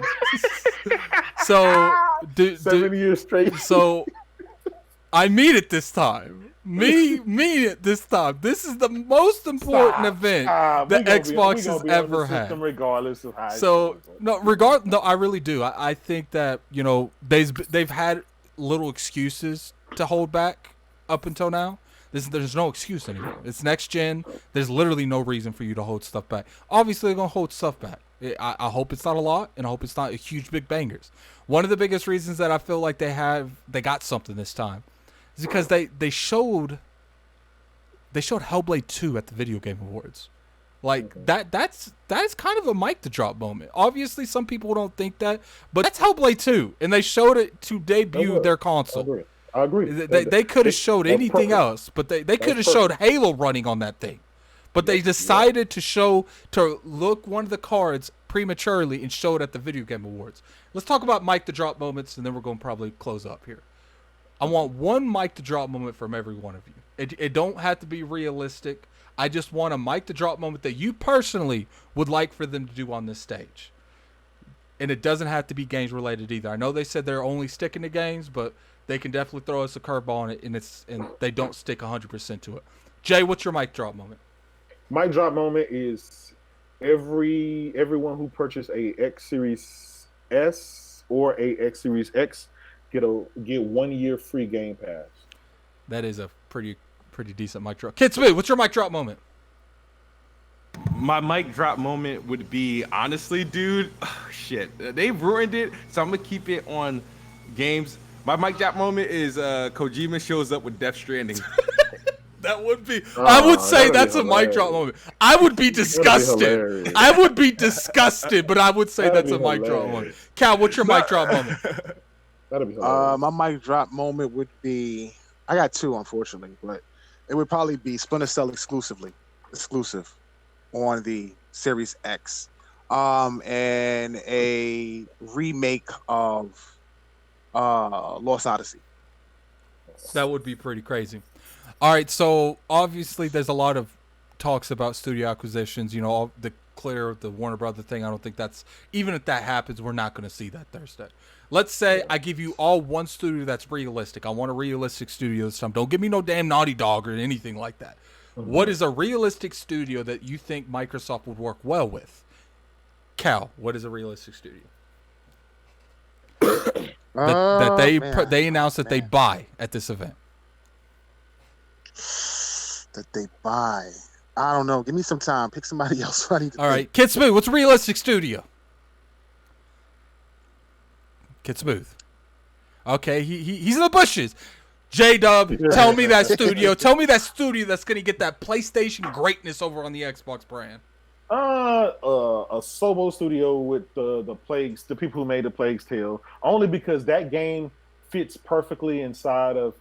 So, 7 years straight. So, I mean it this time. Mean it this time. This is the most important event that Xbox has ever had. Regardless of how. So no, I really do. I think that they've had little excuses to hold back up until now. There's no excuse anymore. It's next gen. There's literally no reason for you to hold stuff back. Obviously, they're gonna hold stuff back. I hope it's not a lot, and I hope it's not a huge big bangers. One of the biggest reasons that I feel like they got something this time is because they showed Hellblade 2 at the Video Game Awards. Like that's kind of a mic to drop moment. Obviously, some people don't think that, but that's Hellblade 2, and they showed it to debut their console. I agree. They could have showed anything else, but they could have showed Halo running on that thing. But they decided to look one of the cards prematurely and show it at the Video Game Awards. Let's talk about mic to drop moments, and then we're going to probably close up here. I want one mic to drop moment from every one of you. It don't have to be realistic. I just want a mic to drop moment that you personally would like for them to do on this stage. And it doesn't have to be games related either. I know they said they're only sticking to games, but they can definitely throw us a curveball on it, and they don't stick 100% to it. Jay, what's your mic drop moment? Mic drop moment is everyone who purchased a X Series S or a X Series X get 1 year free Game Pass. That is a pretty decent mic drop. Kidsmoove, what's your mic drop moment? My mic drop moment would be, honestly, dude, shit, they ruined it, so I'm gonna keep it on games. My mic drop moment is Kojima shows up with Death Stranding. That would be. I would say that's a mic drop moment. I would be disgusted. I would be disgusted, but I would say that's a mic drop moment. Cal, what's your mic drop moment? That'd be hilarious. My mic drop moment would be. I got two, unfortunately, but it would probably be Splinter Cell exclusive on the Series X, and a remake of Lost Odyssey. That would be pretty crazy. All right, so obviously there's a lot of talks about studio acquisitions. All the Warner Brother thing. I don't think that's, even if that happens, we're not going to see that Thursday. Let's say I give you all one studio that's realistic. I want a realistic studio this time. Don't give me no damn Naughty Dog or anything like that. Mm-hmm. What is a realistic studio that you think Microsoft would work well with? Cal, what is a realistic studio? That they announced that they buy at this event. That they buy. I don't know. Give me some time. Pick somebody else. I need to All think. right, Kidsmoove. What's a realistic studio? Kidsmoove. Okay, he's in the bushes. Jaydub, tell me that studio. Tell me that studio that's gonna get that PlayStation greatness over on the Xbox brand. A Sobo studio with the plagues, the people who made the Plague's Tale, only because that game fits perfectly inside of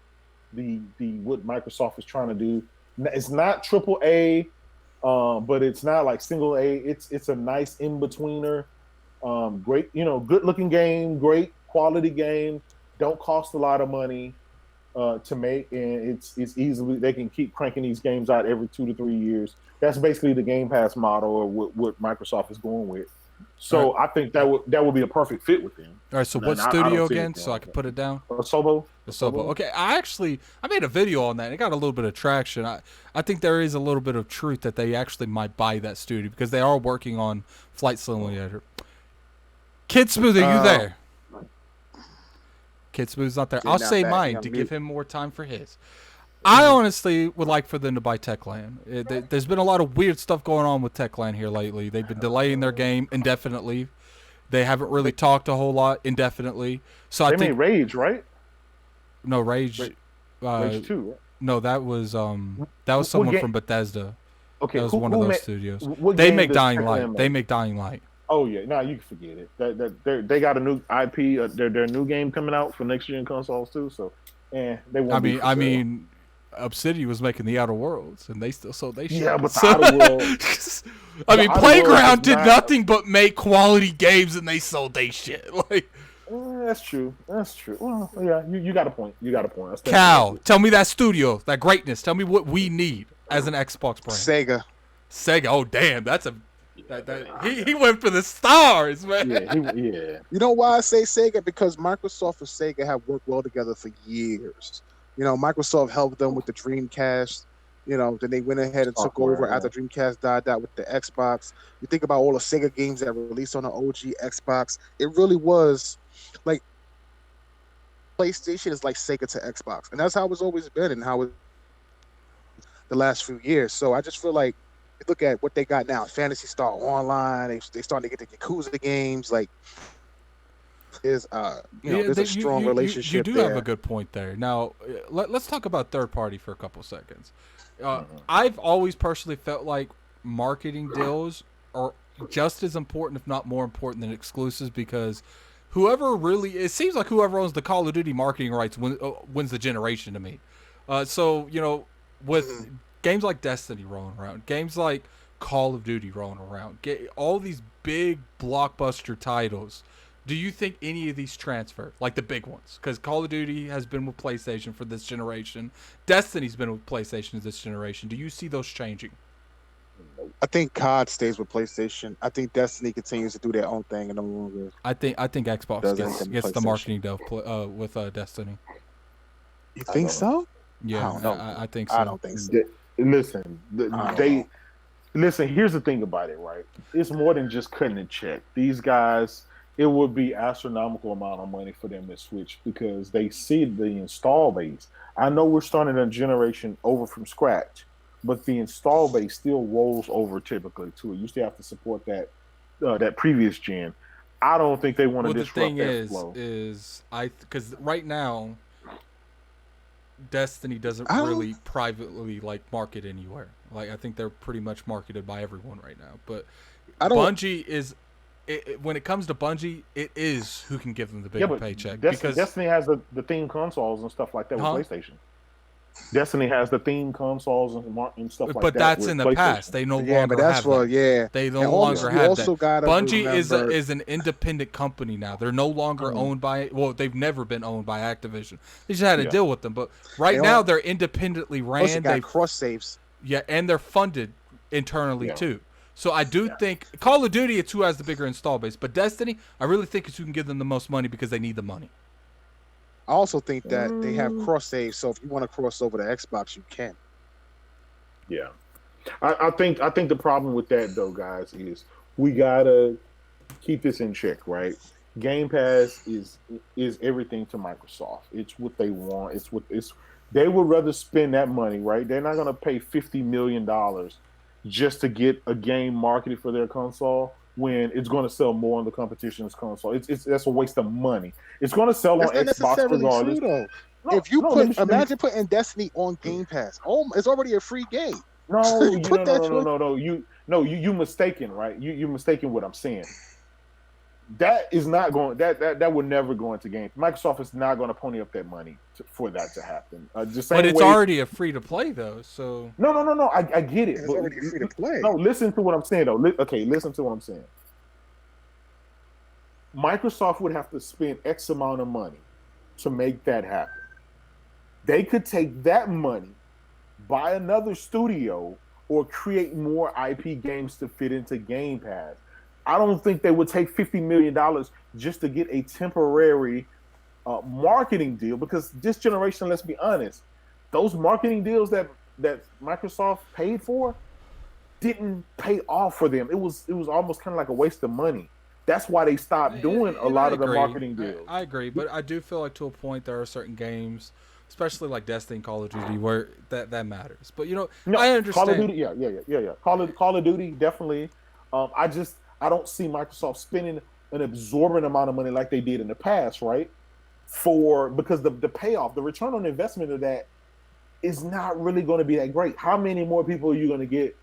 the what Microsoft is trying to do. It's not triple A, but it's not like single A. It's a nice in betweener. Great, good looking game, great quality game. Don't cost a lot of money to make, and it's easily they can keep cranking these games out every 2 to 3 years. That's basically the Game Pass model, or what Microsoft is going with. So I think that would be a perfect fit with them. All right, so what I studio don't see again, anything so I wrong can with put it down? Sobo. Sobo. Okay, I made a video on that. And it got a little bit of traction. I think there is a little bit of truth that they actually might buy that studio because they are working on Flight Simulator. Kidsmoove, are you there? Kidsmoove's not there. You're I'll not say back. mine You're to on give mute. him more time for his. I honestly would like for them to buy Techland. There's been a lot of weird stuff going on with Techland here lately. They've been delaying their game indefinitely. They haven't really talked a whole lot indefinitely. So I They think made Rage, right? no Rage. Rage 2. Right? No, that was What someone game- from Bethesda. Okay, That was who, one who of those made, studios. what They game make does Dying Techland Light. make? They make Dying Light. Oh yeah, no, you can forget it. They got a new IP. Their new game coming out for next gen consoles too. So, they won't. I mean, Obsidian was making the Outer Worlds, and they still sold they shit. Yeah, but the Outer Worlds. I mean, Outer Playground Worlds is did not- nothing but make quality games, and they sold they shit. Like, That's true. That's true. Well, yeah, you got a point. You got a point. That's Cal, tell me that studio, that greatness. Tell me what we need as an Xbox brand. Sega. Sega. Oh damn, that's a. He went for the stars, man. Yeah. You know why I say Sega? Because Microsoft and Sega have worked well together for years. Microsoft helped them with the Dreamcast. Then they went ahead and took Software, over yeah. after Dreamcast died out with the Xbox. You think about all the Sega games that were released on the OG Xbox. It really was like PlayStation is like Sega to Xbox, and that's how it's always been, and how it the last few years. So I just feel like look at what they got now. Fantasy Star Online. They starting to get the Yakuza games. Like there's there's a strong relationship. You do there. have a good point there. Now let's talk about third party for a couple seconds. I've always personally felt like marketing deals are just as important, if not more important, than exclusives, because it seems like whoever owns the Call of Duty marketing rights wins the generation to me. So with games like Destiny rolling around, games like Call of Duty rolling around, all these big blockbuster titles, do you think any of these transfer, like the big ones? Because Call of Duty has been with PlayStation for this generation. Destiny's been with PlayStation this generation. Do you see those changing? I think COD stays with PlayStation. I think Destiny continues to do their own thing and no longer. I think Xbox Does gets anything the PlayStation. marketing deal with Destiny. You think so? Yeah, I don't know. I think so. I don't think so. Listen, I don't know. listen. Here's the thing about it, right? It's more than just cutting a check. These guys, it would be astronomical amount of money for them to switch because they see the install base. I know we're starting a generation over from scratch, but the install base still rolls over typically too. You still have to support that previous gen. I don't think they want to disrupt that flow. Because right now, Destiny doesn't really privately market anywhere. I think they're pretty much marketed by everyone right now. But Bungie is, when it comes to Bungie, it is who can give them the bigger paycheck. Because Destiny has the theme consoles and stuff like that with PlayStation. Destiny has the theme consoles and stuff like that. But that's in the past. They no longer have that. They no longer have that. Bungie is an independent company now. They're no longer owned by. Well, they've never been owned by Activision. They just had to deal with them. But now they're independently ran. They got cross saves. Yeah, and they're funded internally too. So I do think Call of Duty, it's who has the bigger install base. But Destiny, I really think it's who can give them the most money because they need the money. I also think that they have cross saves, so if you want to cross over to Xbox, you can. Yeah, I think the problem with that though, guys, is we gotta keep this in check, right? Game Pass is everything to Microsoft. It's what they want. They would rather spend that money, right? They're not gonna pay $50 million just to get a game marketed for their console when it's going to sell more on the competition's console. It's that's a waste of money. It's going to sell on That's not Xbox necessarily regardless. true though. No, If you no, imagine putting Destiny on Game Pass, it's already a free game. no, You put that you mistaken, right? You mistaken what I'm saying. That is not going. That would never go into game. Microsoft is not going to pony up that money for that to happen. Just but it's already a free to play though. So no. I get it. It's already free to play. No, listen to what I'm saying though. Okay, listen to what I'm saying. Microsoft would have to spend X amount of money to make that happen. They could take that money, buy another studio, or create more IP games to fit into Game Pass. I don't think they would take $50 million just to get a temporary marketing deal, because this generation, let's be honest, those marketing deals that Microsoft paid for didn't pay off for them. It was almost kind of like a waste of money. That's why they stopped doing a lot of the marketing deals. I agree, but I do feel like to a point there are certain games, especially like Destiny and Call of Duty, where that matters. But I understand. Call of Duty, yeah. Call of Duty, definitely. I don't see Microsoft spending an absorbent amount of money like they did in the past, right? Because the payoff, the return on investment of that is not really going to be that great. How many more people are you going to get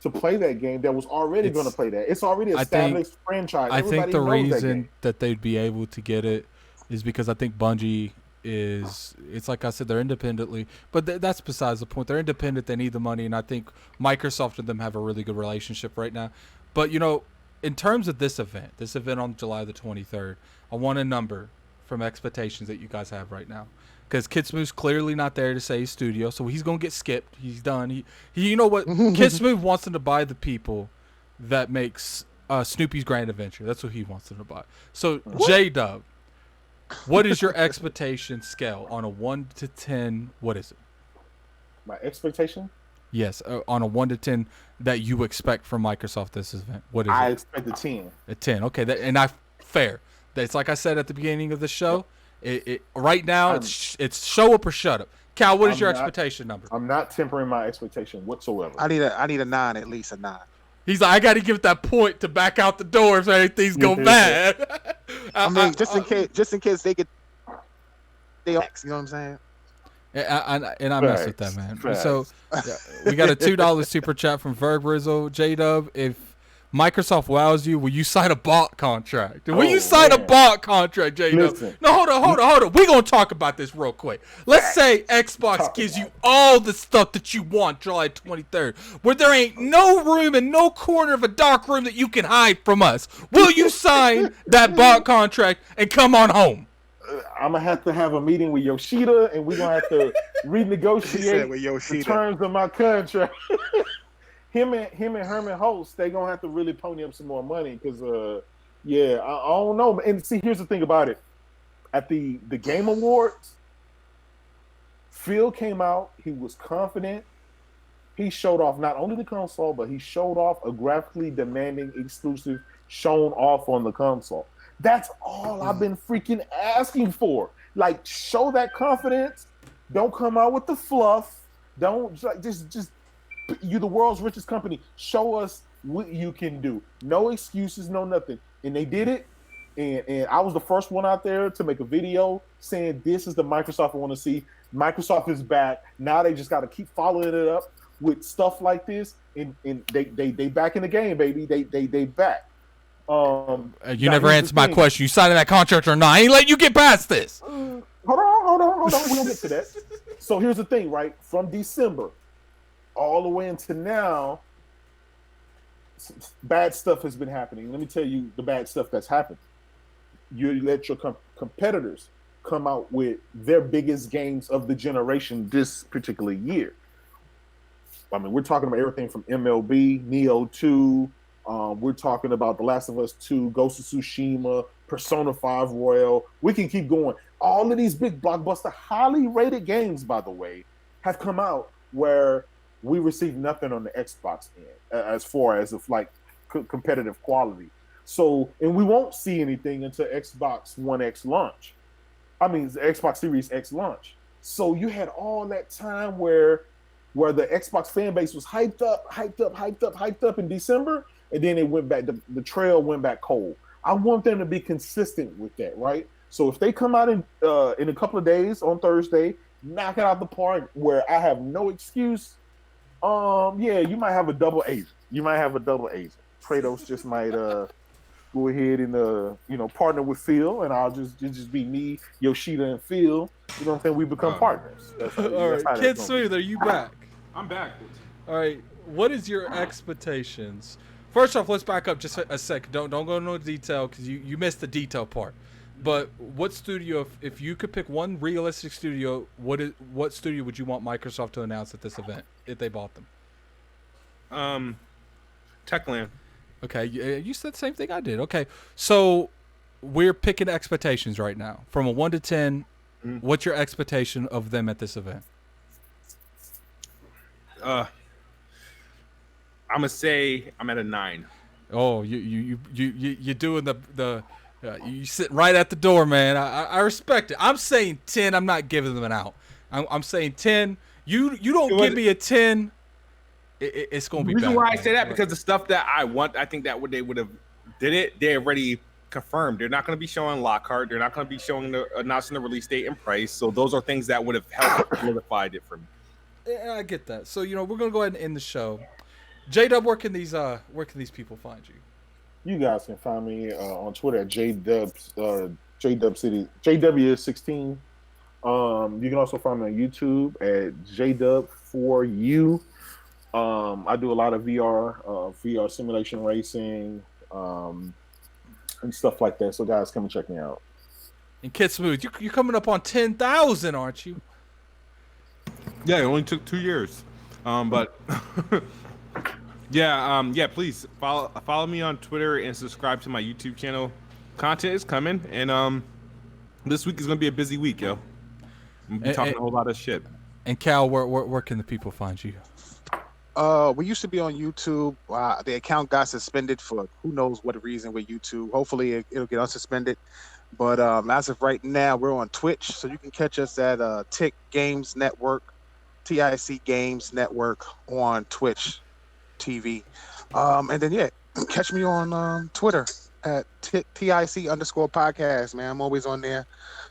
to play that game that was already going to play that? It's already established franchise. I think the reason that they'd be able to get it is because I think Bungie it's like I said, they're independently, but that's besides the point. They're independent. They need the money, and I think Microsoft and them have a really good relationship right now. But in terms of this event on July the 23rd, I want a number from expectations that you guys have right now. Because Kidsmoove's clearly not there to say studio, so he's going to get skipped. He's done. He you know what? Kidsmoove wants them to buy the people that makes Snoopy's Grand Adventure. That's what he wants them to buy. So, Jaydub, what is your expectation scale on a 1 to 10? What is it? My expectation? Yes, on a 1 to 10 that you expect from Microsoft this event. What is it? I expect a 10. A 10. Okay, fair. It's like I said at the beginning of the show. It right now it's show up or shut up. Cal, what is your expectation number? I'm not tempering my expectation whatsoever. I need a 9, at least a 9. He's like, I got to give that point to back out the door if anything's go bad. I mean, just in case they get you know what I'm saying? And I mess with that, man. So we got a $2 super chat from Verg Rizzo. Jaydub, if Microsoft wows you, will you sign a bot contract? Will you sign a bot contract, Jaydub? No, hold on. We're going to talk about this real quick. Let's say Xbox gives you all the stuff that you want July 23rd, where there ain't no room in no corner of a dark room that you can hide from us. Will you sign that bot contract and come on home? I'm going to have a meeting with Yoshida, and we're going to have to renegotiate the terms of my contract. Him and Herman Holtz, they gonna have to really pony up some more money because, I don't know. And see, here's the thing about it: at the Game Awards, Phil came out. He was confident. He showed off not only the console, but he showed off a graphically demanding exclusive shown off on the console. That's all I've been freaking asking for. Like, show that confidence. Don't come out with the fluff. Don't just. You're the world's richest company. Show us what you can do. No excuses, no nothing. And they did it. And I was the first one out there to make a video saying this is the Microsoft I want to see. Microsoft is back. Now they just got to keep following it up with stuff like this. And they back in the game, baby. They back. You never answered my question. You signing that contract or not? I ain't letting you get past this. Hold on. We're going to get to that. So here's the thing, right? From December all the way into now, bad stuff has been happening. Let me tell you the bad stuff that's happened. You let your competitors come out with their biggest games of the generation this particular year. I mean, we're talking about everything from MLB, Neo 2. We're talking about The Last of Us 2, Ghost of Tsushima, Persona 5 Royal. We can keep going. All of these big blockbuster, highly rated games, by the way, have come out where we received nothing on the Xbox end as far as of like competitive quality. So, and we won't see anything until Xbox One X launch. I mean, the Xbox Series X launch. So you had all that time where where the Xbox fan base was hyped up in December, and then it went back. The trail went back cold. I want them to be consistent with that, right? So if they come out in a couple of days on Thursday, knock it out the park, where I have no excuse. Yeah, you might have a double agent. Kratos just might go ahead and partner with Phil, and I'll just be me, Yoshida, and Phil. You know what I'm saying? We become partners. All right, Kidsmoove, are you back? I'm back. All right, what is your expectations? First off, let's back up just a second. Don't go into detail because you missed the detail part. But what studio, if you could pick one realistic studio, what studio would you want Microsoft to announce at this event if they bought them? Techland. Okay, you said the same thing I did. Okay, so we're picking expectations right now. From a 1 to 10, what's your expectation of them at this event? I'm gonna say I'm at a 9. Oh, you doing the you sitting right at the door, man. I respect it. I'm saying 10. I'm not giving them an out. I'm saying 10. You don't give me a 10. It's gonna be bad. The reason why I say that because the stuff that I want, I think that they would have did it. They already confirmed. They're not going to be showing Lockhart. They're not going to be showing announcing the release date and price. So those are things that would have helped solidified it for me. Yeah, I get that. So we're gonna go ahead and end the show. Jaydub, where can these people find you? You guys can find me on Twitter at JW16. You can also find me on YouTube at JW4U. I do a lot of VR simulation racing, and stuff like that. So guys, come and check me out. And Kidsmoove, you're coming up on 10,000, aren't you? Yeah, it only took 2 years, but yeah. Please follow me on Twitter and subscribe to my YouTube channel. Content is coming, and this week is gonna be a busy week, yo. I'm gonna be talking a whole lot of shit. And Cal, where can the people find you? We used to be on YouTube. The account got suspended for who knows what reason with YouTube. Hopefully it'll get unsuspended. But as of right now, we're on Twitch, so you can catch us at TIC Games Network, TIC Games Network on Twitch TV. And then catch me on Twitter at TIC_podcast, man. I'm always on there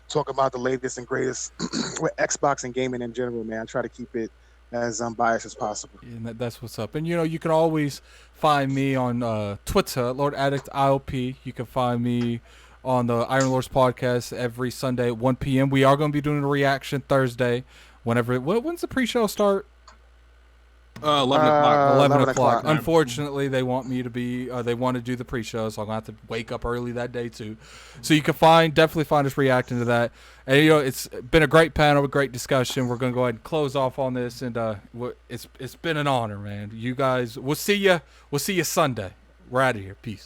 talking about the latest and greatest with Xbox and gaming in general, man. I try to keep it as unbiased as possible. And that's what's up. And you can always find me on Twitter, Lord Addict ILP. You can find me on the Iron Lords podcast every Sunday at 1 p.m. We are going to be doing a reaction Thursday. When's the pre-show start? 11 o'clock. 11 o'clock. Unfortunately, they want me to be. They want to do the pre-show, so I'm gonna have to wake up early that day too. So you can definitely find us reacting to that. And it's been a great panel, a great discussion. We're gonna go ahead and close off on this, and it's been an honor, man. You guys, we'll see you. We'll see you Sunday. We're out of here. Peace.